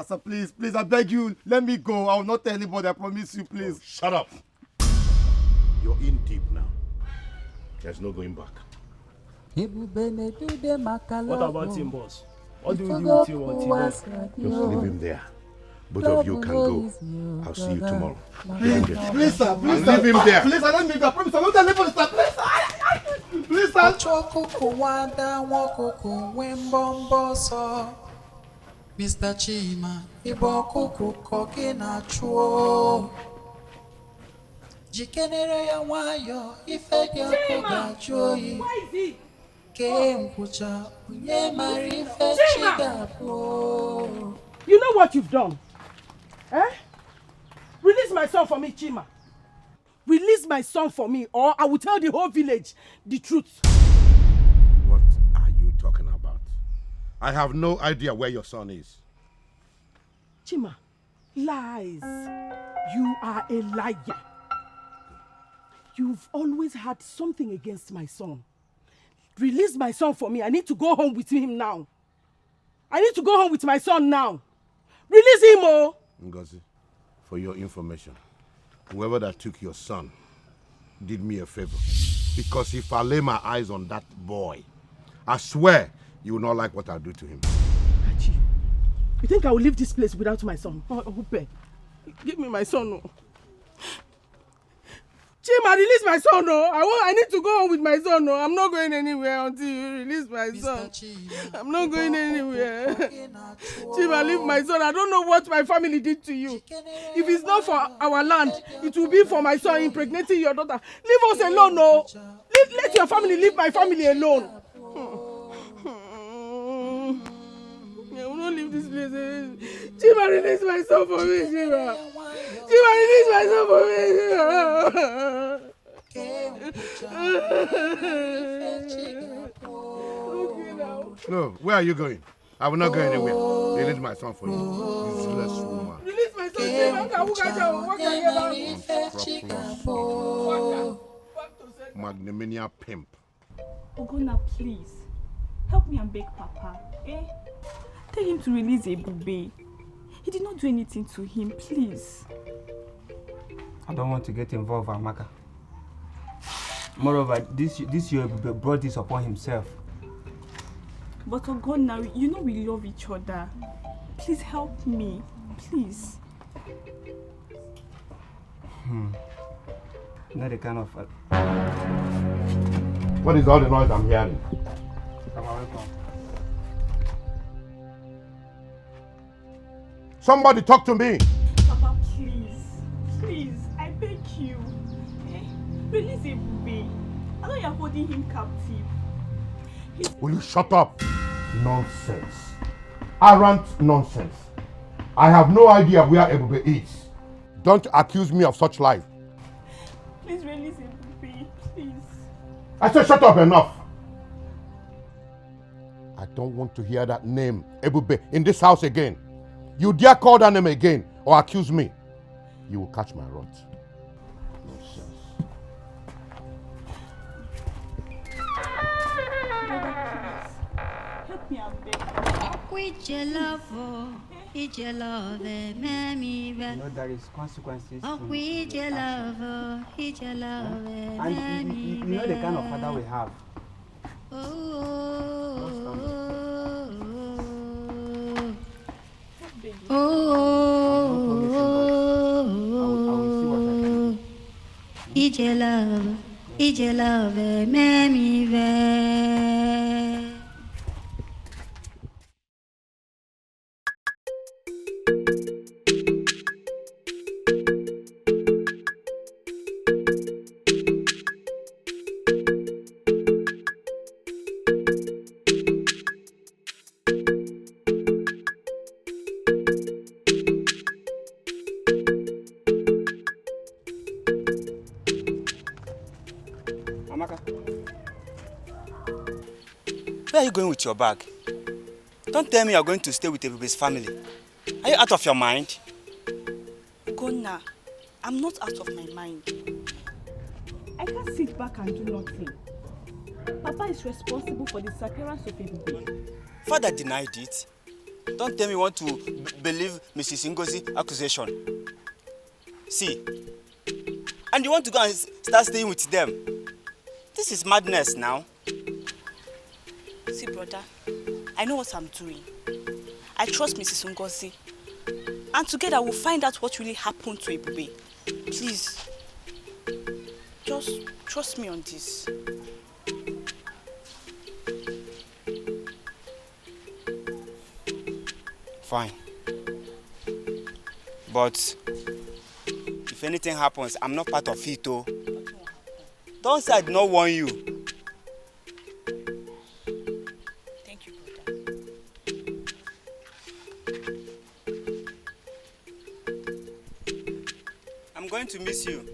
Sir, please, I beg you, let me go. I will not tell anybody, I promise you, please.
Oh, shut up. You're in deep now. There's no going back.
What about him, boss? What do we do with him until then?
Just leave him there. Both of you can go. I'll see you tomorrow.
Please, sir, please,
leave him there.
Please, I don't need that. Promise, I won't tell anybody, sir. Please, sir. Please, sir.
Mr. Chima, ibo kuku koke na chuo. Jikenere ya wayo, ife dia koga chuoi. Ke mkucha, unye marife chigapo.
You know what you've done? Eh? Release my son for me, Chima. Release my son for me, or I will tell the whole village the truth.
What are you talking about? I have no idea where your son is.
Chima, lies. You are a liar. You've always had something against my son. Release my son for me. I need to go home with him now. I need to go home with my son now. Release him, oh!
Ngozi, for your information, whoever that took your son did me a favor. Because if I lay my eyes on that boy, I swear you will not like what I'll do to him.
Achi, you think I will leave this place without my son? Hope, give me my son, no. Chima, release my son, no. I need to go home with my son, no. I'm not going anywhere until you release my son. I'm not going anywhere. Chima, leave my son. I don't know what my family did to you. If it's not for our land, it will be for my son impregnating your daughter. Leave us alone, no. Let your family leave my family alone. I will not leave this place. Chima, release my son for me, Chima. Chima, release my son for me, Chima.
No, where are you going? I will not go anywhere. Release my son for you. Useless woman.
Release my son, Chima.
Magnanimous pimp.
Ogona, please. Help me and beg Papa. Eh? Tell him to release Ebube. He did not do anything to him, please.
I don't want to get involved, Amaka. Moreover, this year Ebube brought this upon himself.
But Ogona, you know we love each other. Please help me. Please.
Not the kind of...
What is all the noise I'm hearing? Somebody talk to me.
Papa, please. Please, I beg you. Eh? Release Ebube. I know you're holding him captive.
Will you shut up? Nonsense. Arrant nonsense. I have no idea where Ebube is. Don't accuse me of such lies.
Please release Ebube, please.
I said shut up, enough. I don't want to hear that name, Ebube, in this house again. You dare call that name again or accuse me, you will catch my wrath. Nonsense.
Help me and beg.
With your love, with your love,
You know there is consequences.
with your love, with your love,
And you know the kind of father we have.
Ije love, memi ve.
are you going with your bag? Don't tell me you're going to stay with Ebube's family. Are you out of your mind?
Gonna, I'm not out of my mind. I can't sit back and do nothing. Papa is responsible for the disappearance of Ebube.
Father denied it. Don't tell me you want to believe Mrs. Ngozi's accusation. See, and you want to go and start staying with them. This is madness now.
See, brother, I know what I'm doing. I trust Mrs. Ngozi. And together we'll find out what really happened to Ebube. Please, just trust me on this.
Fine. But if anything happens, I'm not part of it, oh. Don't say I did not warn you.
Thank you, brother.
I'm going to miss you.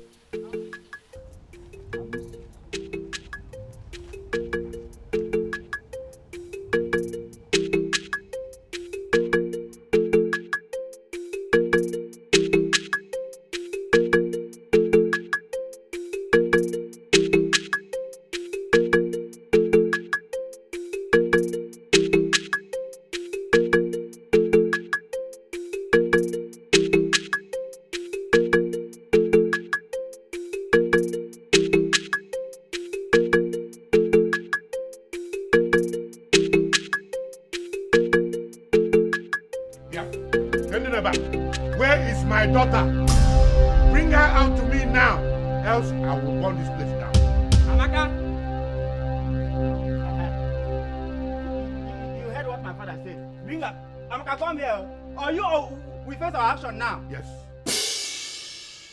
Where is my daughter? Bring her out to me now, else I will burn this place down.
Amaka! You heard what my father said. Bring her. Amaka, come here. Or we face our action now.
Yes.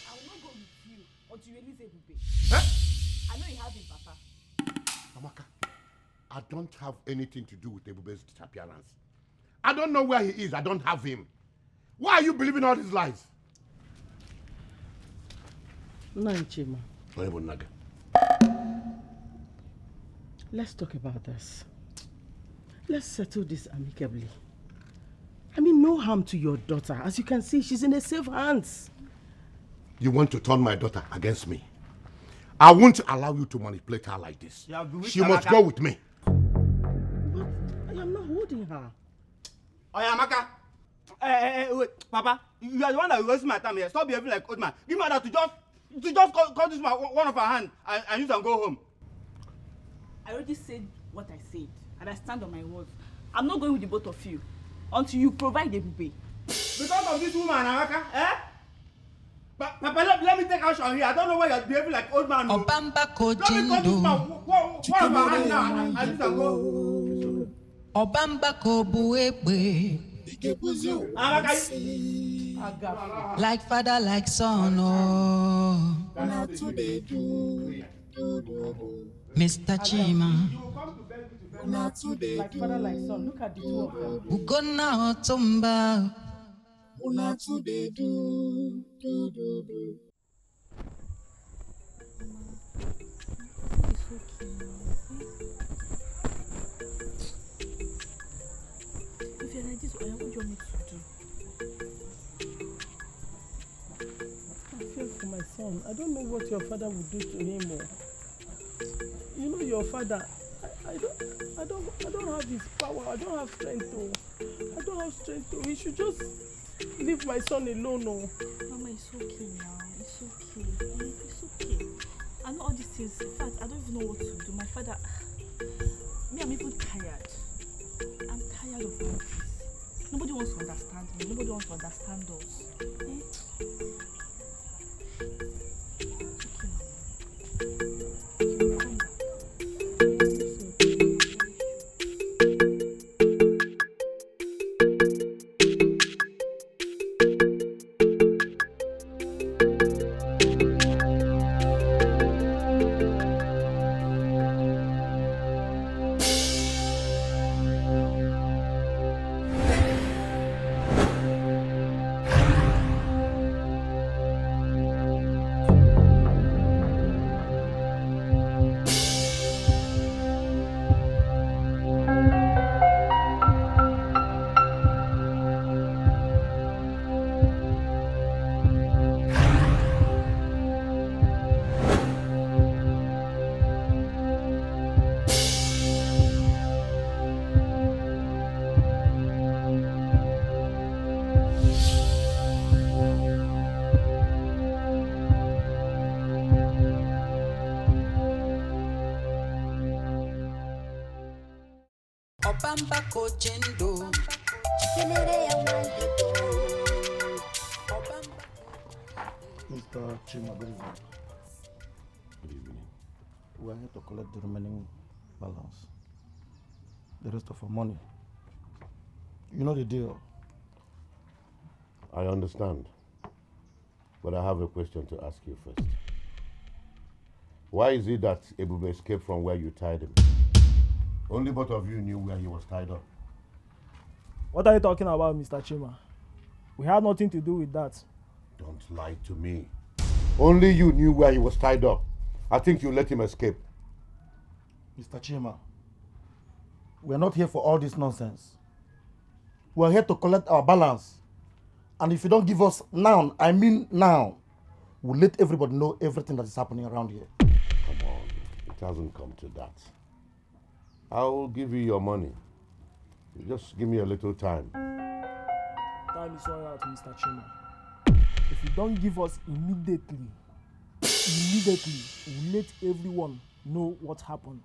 I will not go with you until you release Ebube.
Huh?
I know you have him, Papa.
Amaka, I don't have anything to do with Ebube's disappearance. I don't know where he is. I don't have him. Why are you believing all these lies?
Nanchima.
Naga.
Let's talk about this. Let's settle this amicably. I mean, no harm to your daughter. As you can see, she's in a safe hands.
You want to turn my daughter against me? I won't allow you to manipulate her like this. She must go with me.
But I am not holding her.
Oh, yeah, Amaka. Wait, Papa. You are the one that wasting my time here. Stop behaving like old man. Give me that to just cut this one of her hand and use and go home.
I already said what I said, and I stand on my words. I'm not going with the both of you until you provide Ebube.
Because of this woman, Amaka, eh? Papa, let me take action here. I don't know why you're behaving like old man. No. Let me cut this one of her hand now and use and go.
Obamba kobuebe. Like father, like son, oh. Mr. Chima.
Like father, like son. Look at the two of them.
Ugonna otumba.
If you're like this, what do you want me to do?
I feel for my son. I don't know what your father would do to him. Or, you know, your father. I don't have his power. I don't have strength. I don't have strength. He should just leave my son alone.
Mama, it's okay now. It's okay. It's okay. I know all these things. In fact, I don't even know what to do. My father. Me, I'm even tired. I'm tired of all this. Nobody wants to understand me. Nobody wants to understand us.
Obamba Kojendo.
Mr. Chima, good evening.
Good evening.
We are here to collect the remaining balance. The rest of our money. You know the deal.
I understand. But I have a question to ask you first. Why is it that Ebube escaped from where you tied him? Only both of you knew where he was tied up.
What are you talking about, Mr. Chima? We had nothing to do with that.
Don't lie to me. Only you knew where he was tied up. I think you let him escape.
Mr. Chima, we are not here for all this nonsense. We are here to collect our balance. And if you don't give us now, I mean now, we'll let everybody know everything that is happening around here.
Come on, it hasn't come to that. I'll give you your money. You just give me a little time.
Time is all out, Mr. Chima. If you don't give us immediately, we'll let everyone know what happened.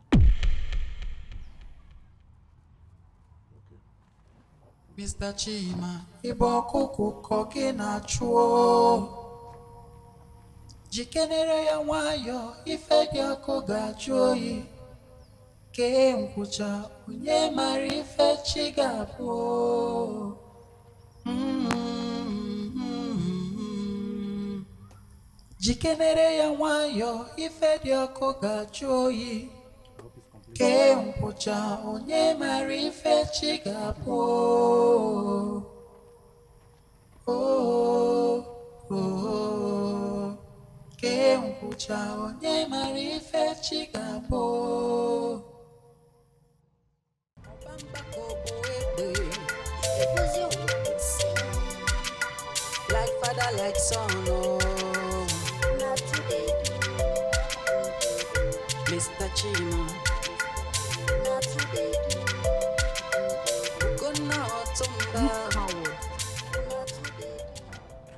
Mr. Chima, Ibo kuku kogi na chuo. Jikenere ya wayo, ife diako gachoyi. Ke mkucha, unye marife chigapo. Jikenere ya wayo, ife diako gachoyi. Ke mkucha, unye marife chigapo. Ke mkucha, unye marife chigapo. Like father, like son, oh. Not today. Mr. Chima. Not today.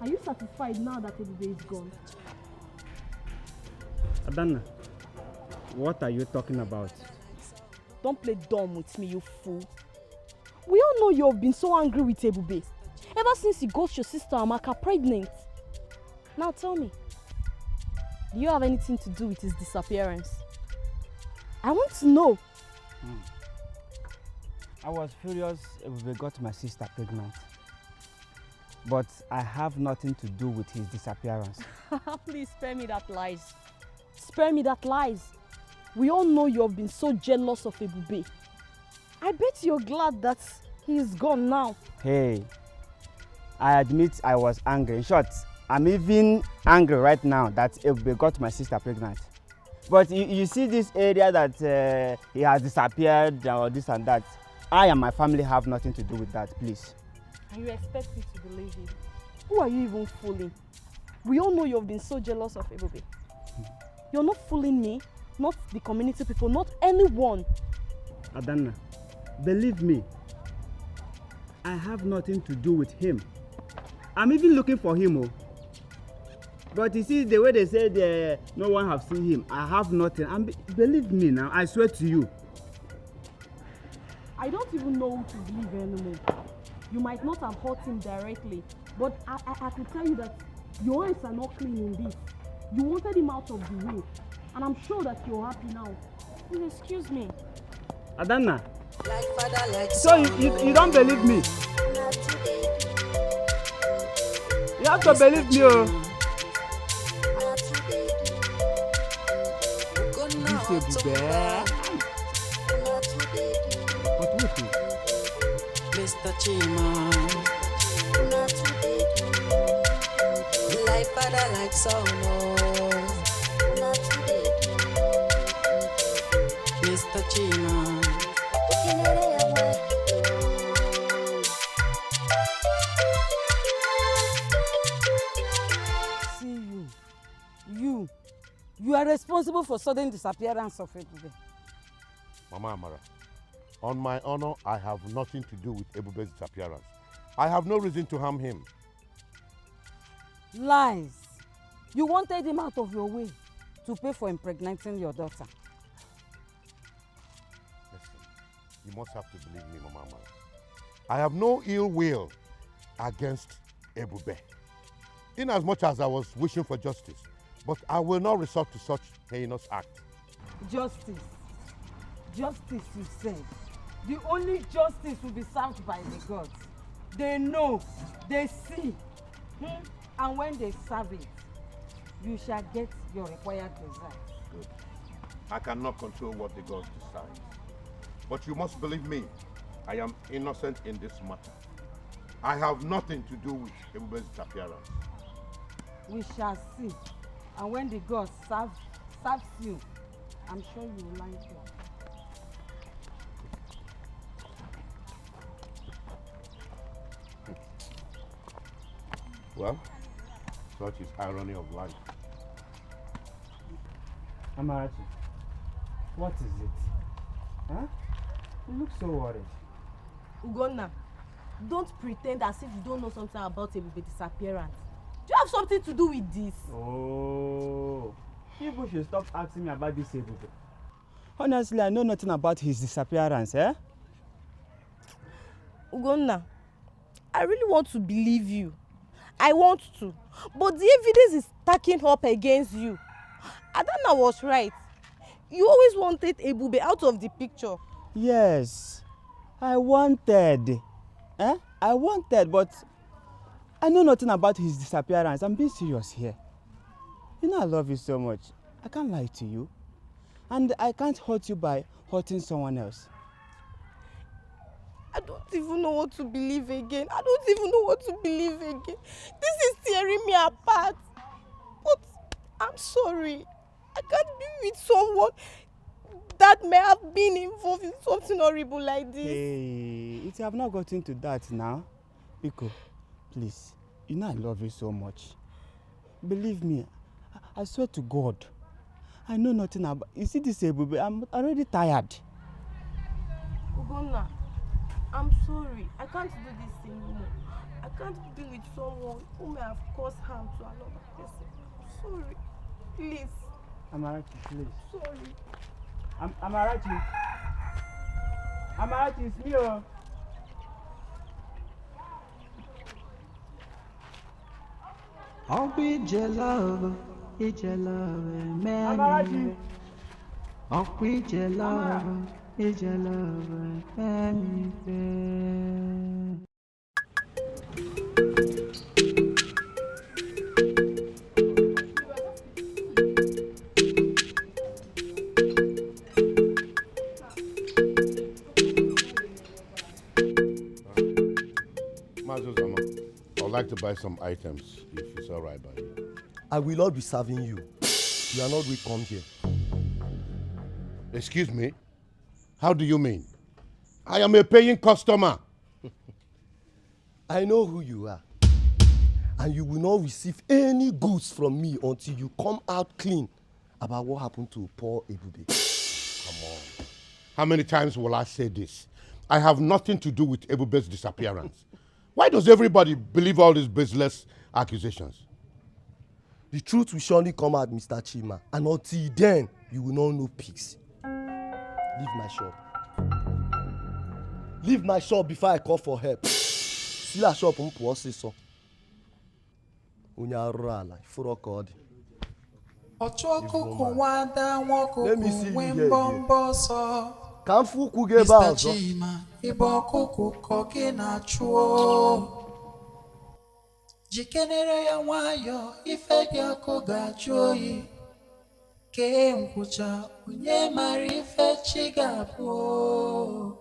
Are you satisfied now that Ebube is gone?
Adana, what are you talking about?
Don't play dumb with me, you fool. We all know you have been so angry with Ebube ever since you got your sister Amaka pregnant. Now tell me, do you have anything to do with his disappearance? I want to know.
I was furious Ebube got my sister pregnant. But I have nothing to do with his disappearance.
Please spare me that lies. Spare me that lies. We all know you have been so jealous of Ebube. I bet you're glad that he is gone now.
Hey, I admit I was angry. In short, I'm even angry right now that Ebube got my sister pregnant. But you see this area that he has disappeared or this and that. I and my family have nothing to do with that, please.
And you expect me to believe you? Who are you even fooling? We all know you have been so jealous of Ebube. You're not fooling me, not the community people, not anyone.
Adana, believe me, I have nothing to do with him. I'm even looking for him. Oh. But you see, the way they said no one have seen him, I have nothing. And believe me now, I swear to you.
I don't even know who to believe anymore. You might not have hurt him directly, but I can tell you that your eyes are not clean in this. You wanted him out of the way, and I'm sure that you're happy now. Please excuse me.
Adana,
like father, like
so you don't believe me? You have to believe me, oh. This is bad. But wait,
Mr. Chima. Like father, like son, oh. Mr. Chima.
See you are responsible for sudden disappearance of Ebube.
Mama Amara, on my honor, I have nothing to do with Ebube's disappearance. I have no reason to harm him.
Lies. You wanted him out of your way to pay for impregnating your daughter.
Listen, You must have to believe me, Mama. I have no ill will against Ebube, in as much as I was wishing for justice, but I will not resort to such heinous act.
Justice. Justice, you said. The only justice will be served by the gods. They know, they see, and when they serve it, you shall get your required result.
Good. I cannot control what the gods decide. But you must believe me, I am innocent in this matter. I have nothing to do with Ebube's disappearance.
We shall see. And when the gods serves you, I'm sure you will like it.
Well, such is irony of life.
Amarachi, what is it? Huh? You look so worried.
Ugonna, don't pretend as if you don't know something about Ebube's disappearance. Do you have something to do with this?
Oh, people should stop asking me about this Ebube.
Honestly, I know nothing about his disappearance, eh?
Ugonna, I really want to believe you. I want to. But the evidence is stacking up against you. Adana was right. You always wanted Ebube out of the picture.
Yes, I wanted. I wanted, but I know nothing about his disappearance. I'm being serious here. You know I love you so much. I can't lie to you. And I can't hurt you by hurting someone else.
I don't even know what to believe again. I don't even know what to believe again. This is tearing me apart. But I'm sorry. I can't be with someone that may have been involved in something horrible like this.
Hey, it have not gotten to that now. Biko, please. You know I love you so much. Believe me, I swear to God. I know nothing about... You see this Ebube, I'm already tired.
Ugonna, I'm sorry. I can't do this anymore. I can't be with someone who may have caused harm to another person. I'm sorry. Please.
Amarachi, please.
Sorry.
Amarachi. Amarachi, it's me.
I'll be your lover, man.
Amarachi.
I'll be your lover, man.
I would like to buy some items, if it's all right by you.
I will not be serving you. You are not welcome here.
Excuse me? How do you mean? I am a paying customer.
I know who you are. And you will not receive any goods from me until you come out clean about what happened to poor Ebube.
Come on. How many times will I say this? I have nothing to do with Ebube's disappearance. Why does everybody believe all these baseless accusations?
The truth will surely come out, Mr. Chima. And until then, you will not know peace. Leave my shop. Leave my shop before I call for help. See that shop, let me see you here. Kamfu
Mr. Chima, ibo kuku koke na chuo. Jikenere ya wayo, ife diako gachoyi. Ke mkucha, unye marife chigapo.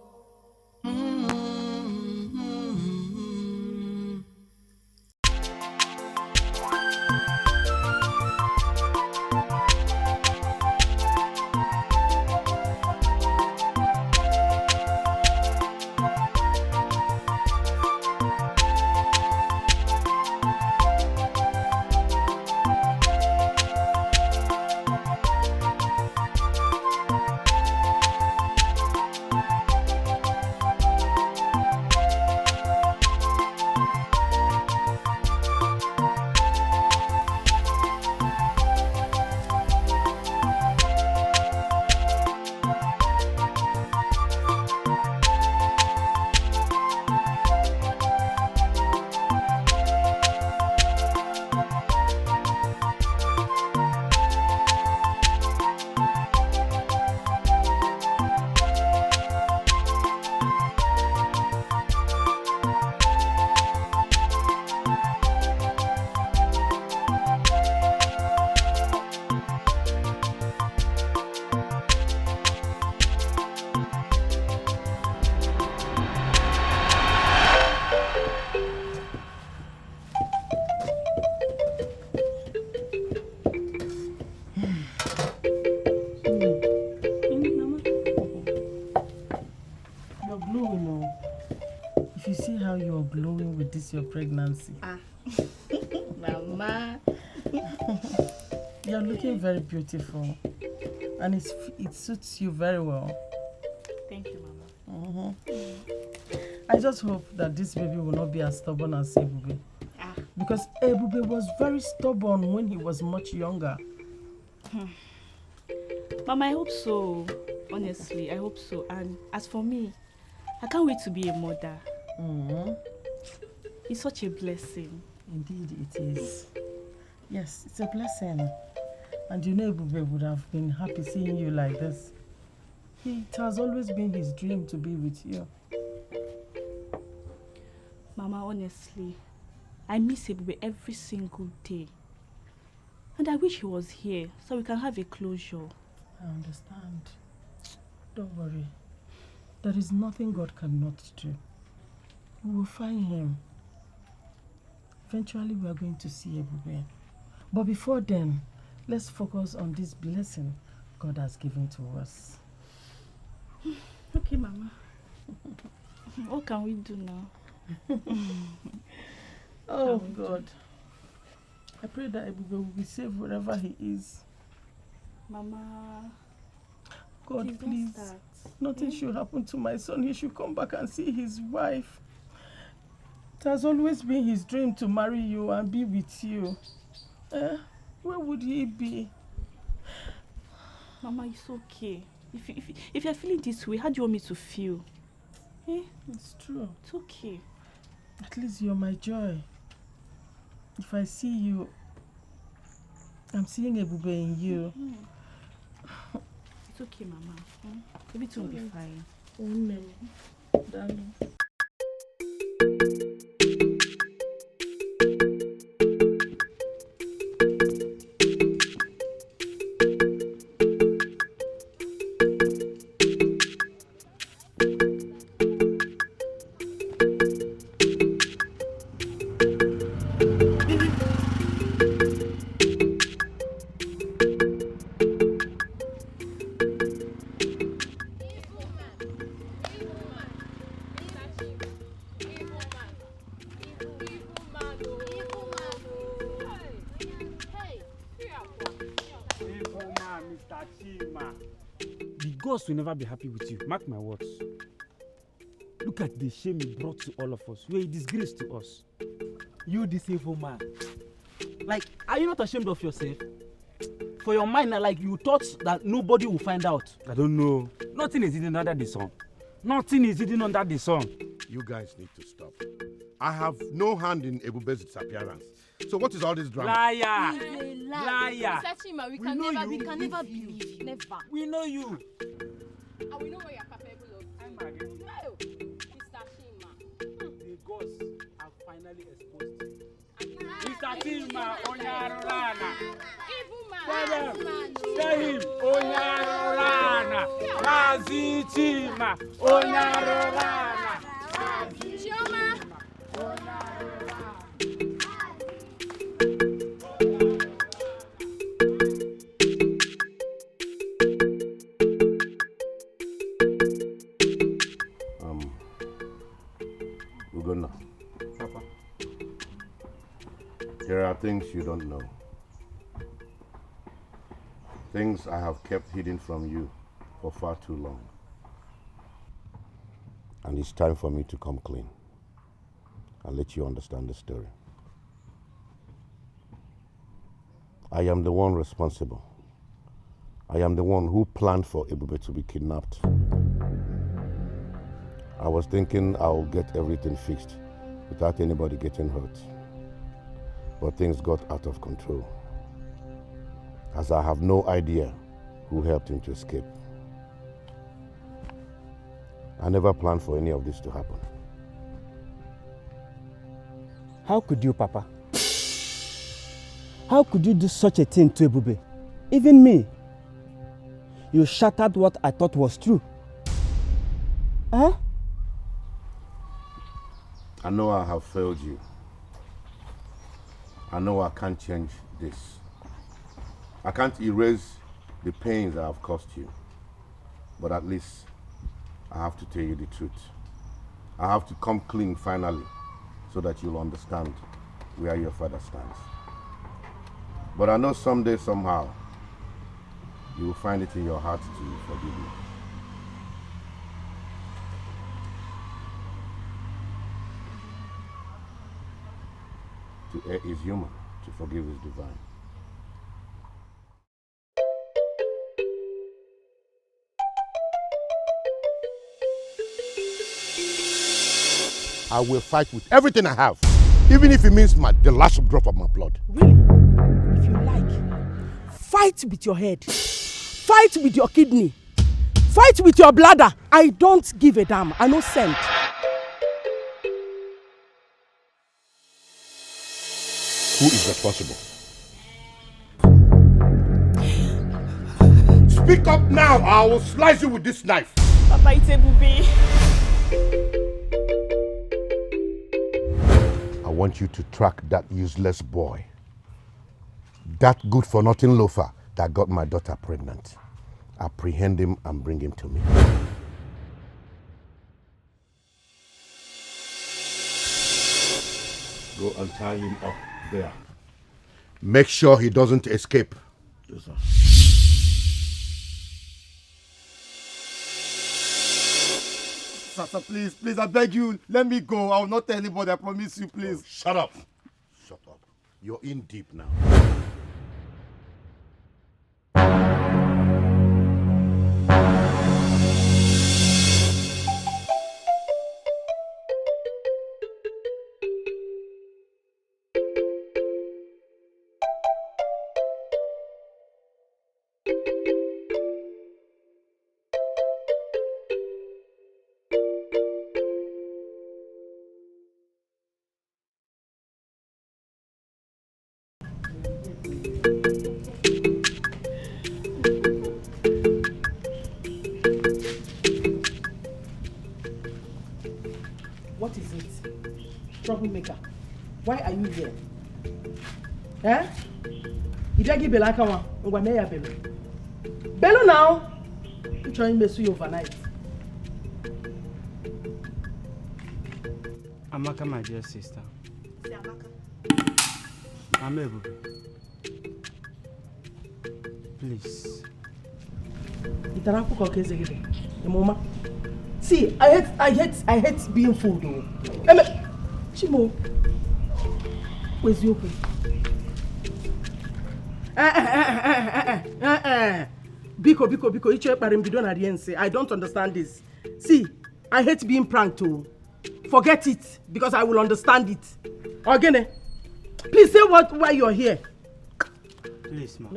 this your pregnancy.
Mama.
You're looking very beautiful. And it suits you very well.
Thank you, Mama.
I just hope that this baby will not be as stubborn as Ebube. Because Ebube was very stubborn when he was much younger.
Mama, I hope so. Honestly, I hope so. And as for me, I can't wait to be a mother. It's such a blessing.
Indeed it is. Yes, it's a blessing. And you know Ebube would have been happy seeing you like this. It has always been his dream to be with you.
Mama, honestly, I miss Ebube every single day. And I wish he was here so we can have a closure.
I understand. Don't worry. There is nothing God cannot do. We will find him. Eventually we are going to see Ebube. But before then, let's focus on this blessing God has given to us.
Okay, Mama. What can we do now?
Oh, God. I pray that Ebube will be safe wherever he is.
Mama.
God, please. Nothing should happen to my son. He should come back and see his wife. It has always been his dream to marry you and be with you. Where would he be?
Mama, it's okay. If you're feeling this way, how do you want me to feel?
It's true.
It's okay.
At least you're my joy. If I see you, I'm seeing Ebube in you.
It's okay, Mama. Everything will be fine.
Darling.
Will never be happy with you. Mark my words. Look at the shame you brought to all of us. You are a disgrace to us.
You this evil man. Like, are you not ashamed of yourself? For your mind, like you thought that nobody will find out.
I don't know. Nothing is hidden under the sun. Nothing is hidden under the sun.
You guys need to stop. I have no hand in Ebube's disappearance. So what is all this drama?
Liar!
He's a liar.
Liar!
We can never believe. Never.
We know you.
And we know what you're capable of.
I'm again.
No, Mr. Shima.
The ghosts have finally exposed you. Mr. Chima Onyarorana. Tell him Onyarorana. Mazi Chima Onyarorana.
Chioma.
Papa. There are things you don't know. Things I have kept hidden from you for far too long. And it's time for me to come clean and let you understand the story. I am the one responsible. I am the one who planned for Ebube to be kidnapped. I was thinking I'll get everything fixed without anybody getting hurt. But things got out of control, as I have no idea who helped him to escape. I never planned for any of this to happen.
How could you, Papa? How could you do such a thing to Ebube? Even me. You shattered what I thought was true. Huh?
I know I have failed you. I know I can't change this. I can't erase the pains I have caused you. But at least I have to tell you the truth. I have to come clean finally so that you'll understand where your father stands. But I know someday, somehow, you will find it in your heart to forgive me. To err is human, to forgive is divine. I will fight with everything I have, even if it means the last drop of my blood.
Really? If you like, fight with your head. Fight with your kidney. Fight with your bladder. I don't give a damn. I no send.
Who is responsible? Speak up now, or I will slice you with this knife.
Papa, it's a booby.
I want you to track that useless boy. That good-for-nothing loafer that got my daughter pregnant. Apprehend him and bring him to me. Go and tie him up there. Make sure he doesn't escape. Yes, sir.
Sir, please, I beg you, let me go. I will not tell anybody, I promise you, please.
Oh, shut up. Shut up. You're in deep now.
What is it? Troublemaker. Why are you here? Eh? You don't give Belaka one. Ngwa me ya Belu. Belu now. You trying to mess you overnight.
Amaka, my dear sister. I'm able. Please.
Mama. See, I hate being fooled though. Chimo. Where's you open? Biko, icho ekpare mbido na riense. I don't understand this. See, I hate being pranked too. Forget it, because I will understand it. Ogene, please say why you're here.
Please, ma.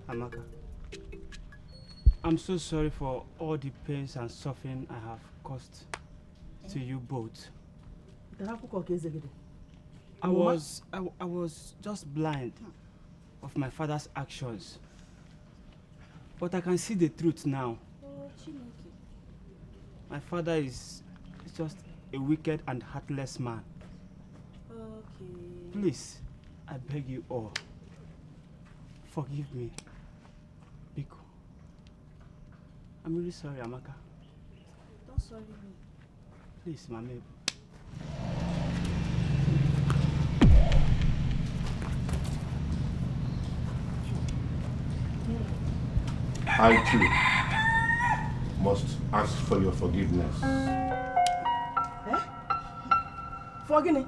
Amaka.
I'm so sorry for all the pains and suffering I have caused to you both. I was just blind of my father's actions. But I can see the truth now. My father is just a wicked and heartless man.
Okay.
Please, I beg you all, forgive me. Biko. I'm really sorry, Amaka.
Don't sorry me.
Please, Mami.
I too must ask for your forgiveness.
Eh? Forgive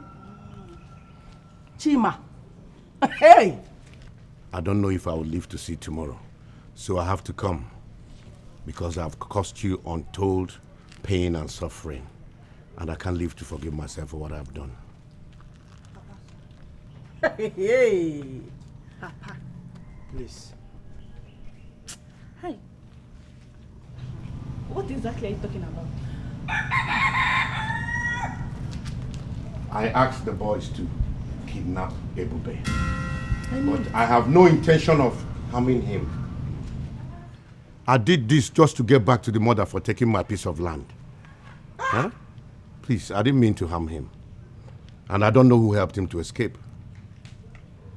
Chima. Hey!
I don't know if I will live to see tomorrow, so I have to come because I've caused you untold pain and suffering, and I can't live to forgive myself for what I've done.
Hey! Papa.
Please.
Hi. What exactly are you talking about?
I asked the boys to kidnap Ebube, but I have no intention of harming him. I did this just to get back to the mother for taking my piece of land. Huh? Please, I didn't mean to harm him. And I don't know who helped him to escape.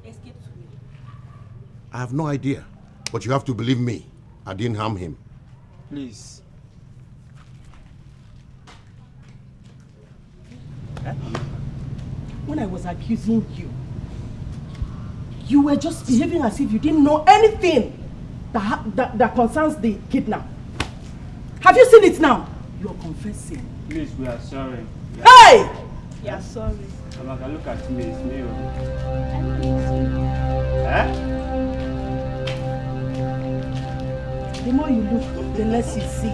Escape to me.
I have no idea, but you have to believe me. I didn't harm him.
Please.
when I was accusing you, you were just behaving as if you didn't know anything that concerns the kidnap. Have you seen it now? You're confessing.
Please, we are sorry.
Hey!
We are sorry.
Amaka, look at me, it's me.
The more you look, the less you see.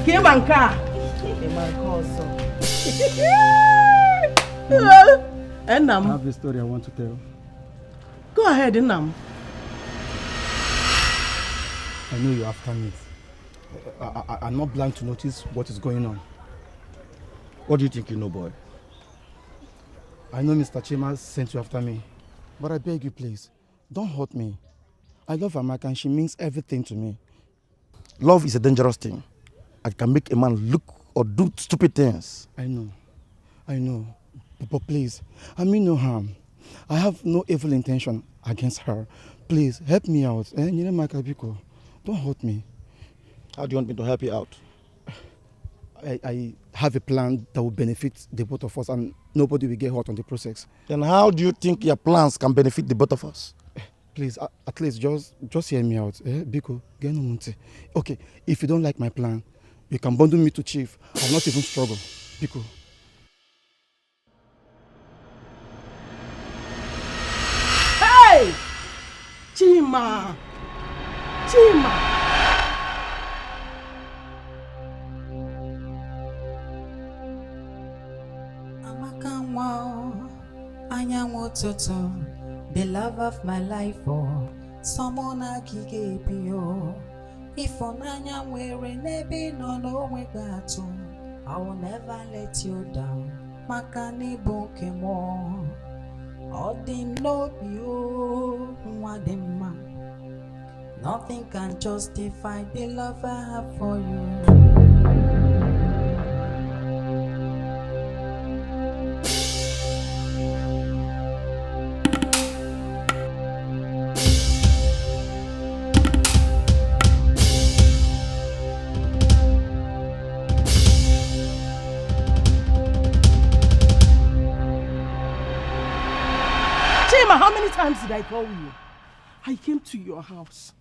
Kim and Ka. The man calls Enam.
I have a story I want to tell.
Go ahead, Enam.
I know you're after me. I'm not blind to notice what is going on.
What do you think you know, boy?
I know Mr. Chima sent you after me. But I beg you, please, don't hurt me. I love Amaka and she means everything to me.
Love is a dangerous thing. It can make a man look or do stupid things.
I know. But please, I mean no harm. I have no evil intention against her. Please, help me out. Don't hurt me.
How do you want me to help you out?
I have a plan that will benefit the both of us and nobody will get hurt on the process.
Then how do you think your plans can benefit the both of us?
Please, at least just hear me out. Biko, okay, if you don't like my plan, you can bundle me to chief. I'll not even struggle. Biko.
Hey! Chima!
Amaka wow, anyanwụ ụtụtụ, the love of my life, oh, someone akike pio. Ịfụnanya nwere n'ebe nọ n'onwe gị atụ, I will never let you down, maka n'ịbụ nke m. Ọ dị m n'obi o, nwa dị mma. Nothing can justify the love I have for you.
How many times did I call you? I came to your house.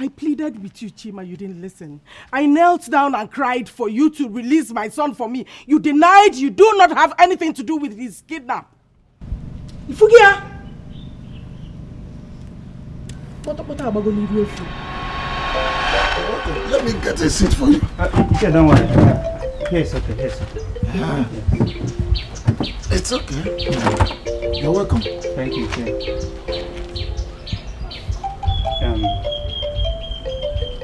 I pleaded with you, Chima. You didn't listen. I knelt down and cried for you to release my son for me. You denied you do not have anything to do with his kidnap. Ifugia!
Let me get a seat for you.
Yeah, don't worry. Yes, okay.
It's okay. You're welcome.
Thank you,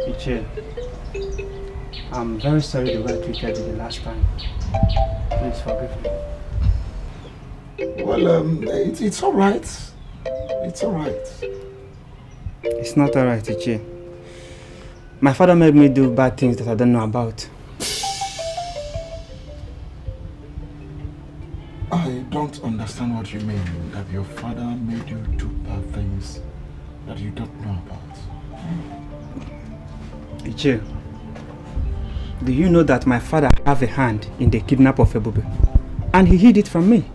Iche, I'm very sorry the way I treated you the last time. Please forgive me.
Well, it's all right. It's all right.
It's not all right, Iche. My father made me do bad things that I don't know about.
I don't understand what you mean, that your father made you do bad things that you don't know about.
Iche, do you know that my father have a hand in the kidnap of Ebube? And he hid it from me.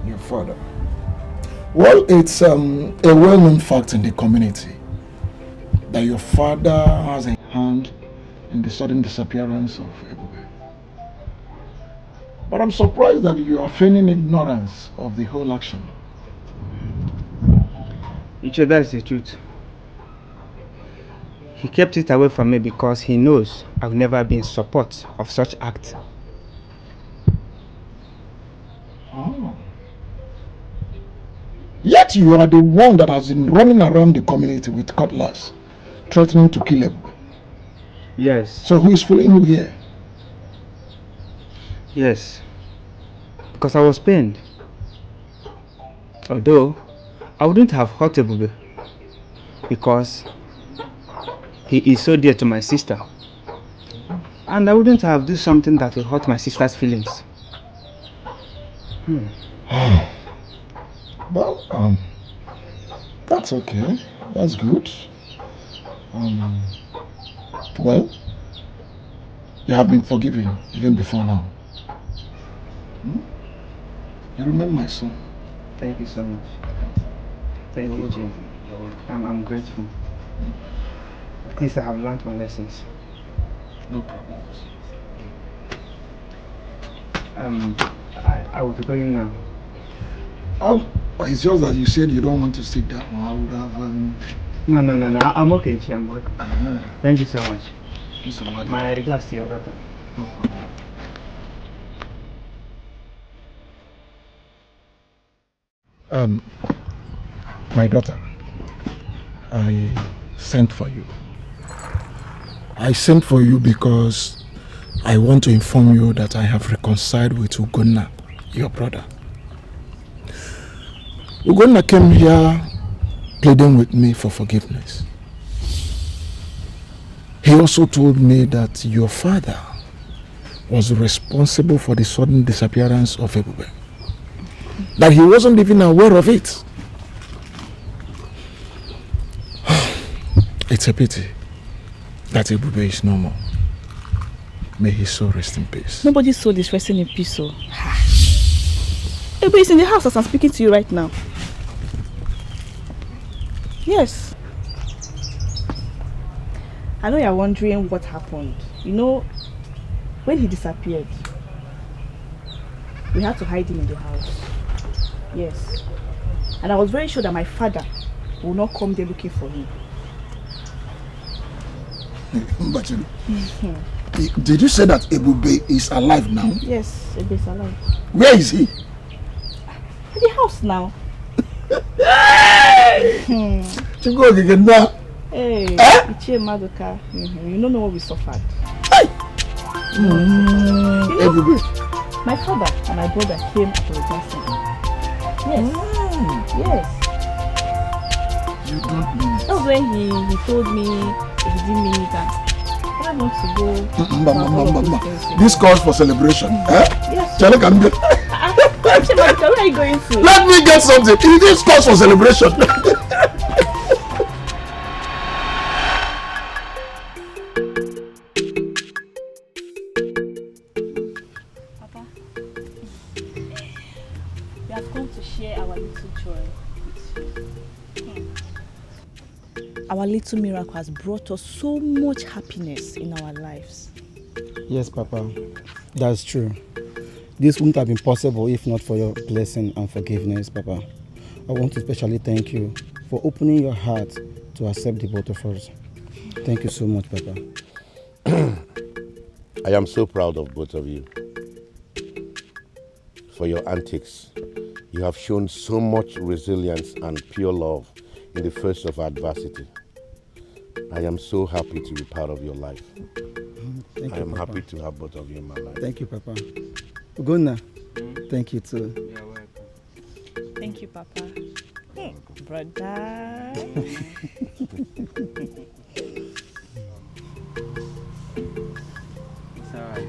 Your father? Well, it's a well-known fact in the community that your father has a hand in the sudden disappearance of Ebube. But I'm surprised that you are feigning ignorance of the whole action.
Iche, that is the truth. He kept it away from me because he knows I've never been in support of such acts.
Oh. Yet you are the one that has been running around the community with cutlass, threatening to kill Ebube.
Yes.
So who is fooling you here?
Yes. Because I was pained. Although I wouldn't have hurt Ebube because he is so dear to my sister. And I wouldn't have done something that will hurt my sister's feelings.
Well, that's okay. That's good. Well, You have been forgiven even before now. You remember my son?
Thank you so much. Thank you, Jim. I'm grateful. At least I have learned my lessons.
No problems.
I will be going now.
Oh, it's just that you said you don't want to sit down. I would have.
No. I'm okay, Jim. I'm okay. Thank you so much.
Thank you so much.
My regards to your brother.
No problem. My daughter, I sent for you. I sent for you because I want to inform you that I have reconciled with Ugonna, your brother. Ugonna came here pleading with me for forgiveness. He also told me that your father was responsible for the sudden disappearance of Ebube. That he wasn't even aware of it. It's a pity that Ebube is no more. May his soul rest in peace.
Nobody's soul is resting in peace, so. Ebube is in the house as I'm speaking to you right now. Yes. I know you're wondering what happened. You know, when he disappeared, we had to hide him in the house. Yes. And I was very sure that my father will not come there looking for him.
But did you say that Ebube is alive now?
Yes, Ebube is alive.
Where is he?
In the house now.
To go again now.
Hey, Ichie Madoka, you don't know what we suffered.
Ebube.
My father and my brother came to replace him. Yes. Yes.
You don't mean it.
That was when he told me he didn't mean it and I want to go.
This calls for celebration.
Yes.
Where
are you going to?
Let me get something. This calls for celebration.
Papa, we have come to share our little joy with you. Our little miracle has brought us so much happiness in our lives.
Yes, Papa, that's true. This wouldn't have been possible if not for your blessing and forgiveness, Papa. I want to especially thank you for opening your heart to accept the both of us. Thank you so much, Papa.
I am so proud of both of you. For your antics, you have shown so much resilience and pure love in the face of adversity. I am so happy to be part of your life. I am happy to have both of you in my life.
Thank you, Papa. Ugonna, thank you too.
You're welcome.
Thank you, Papa. Brother.
It's alright.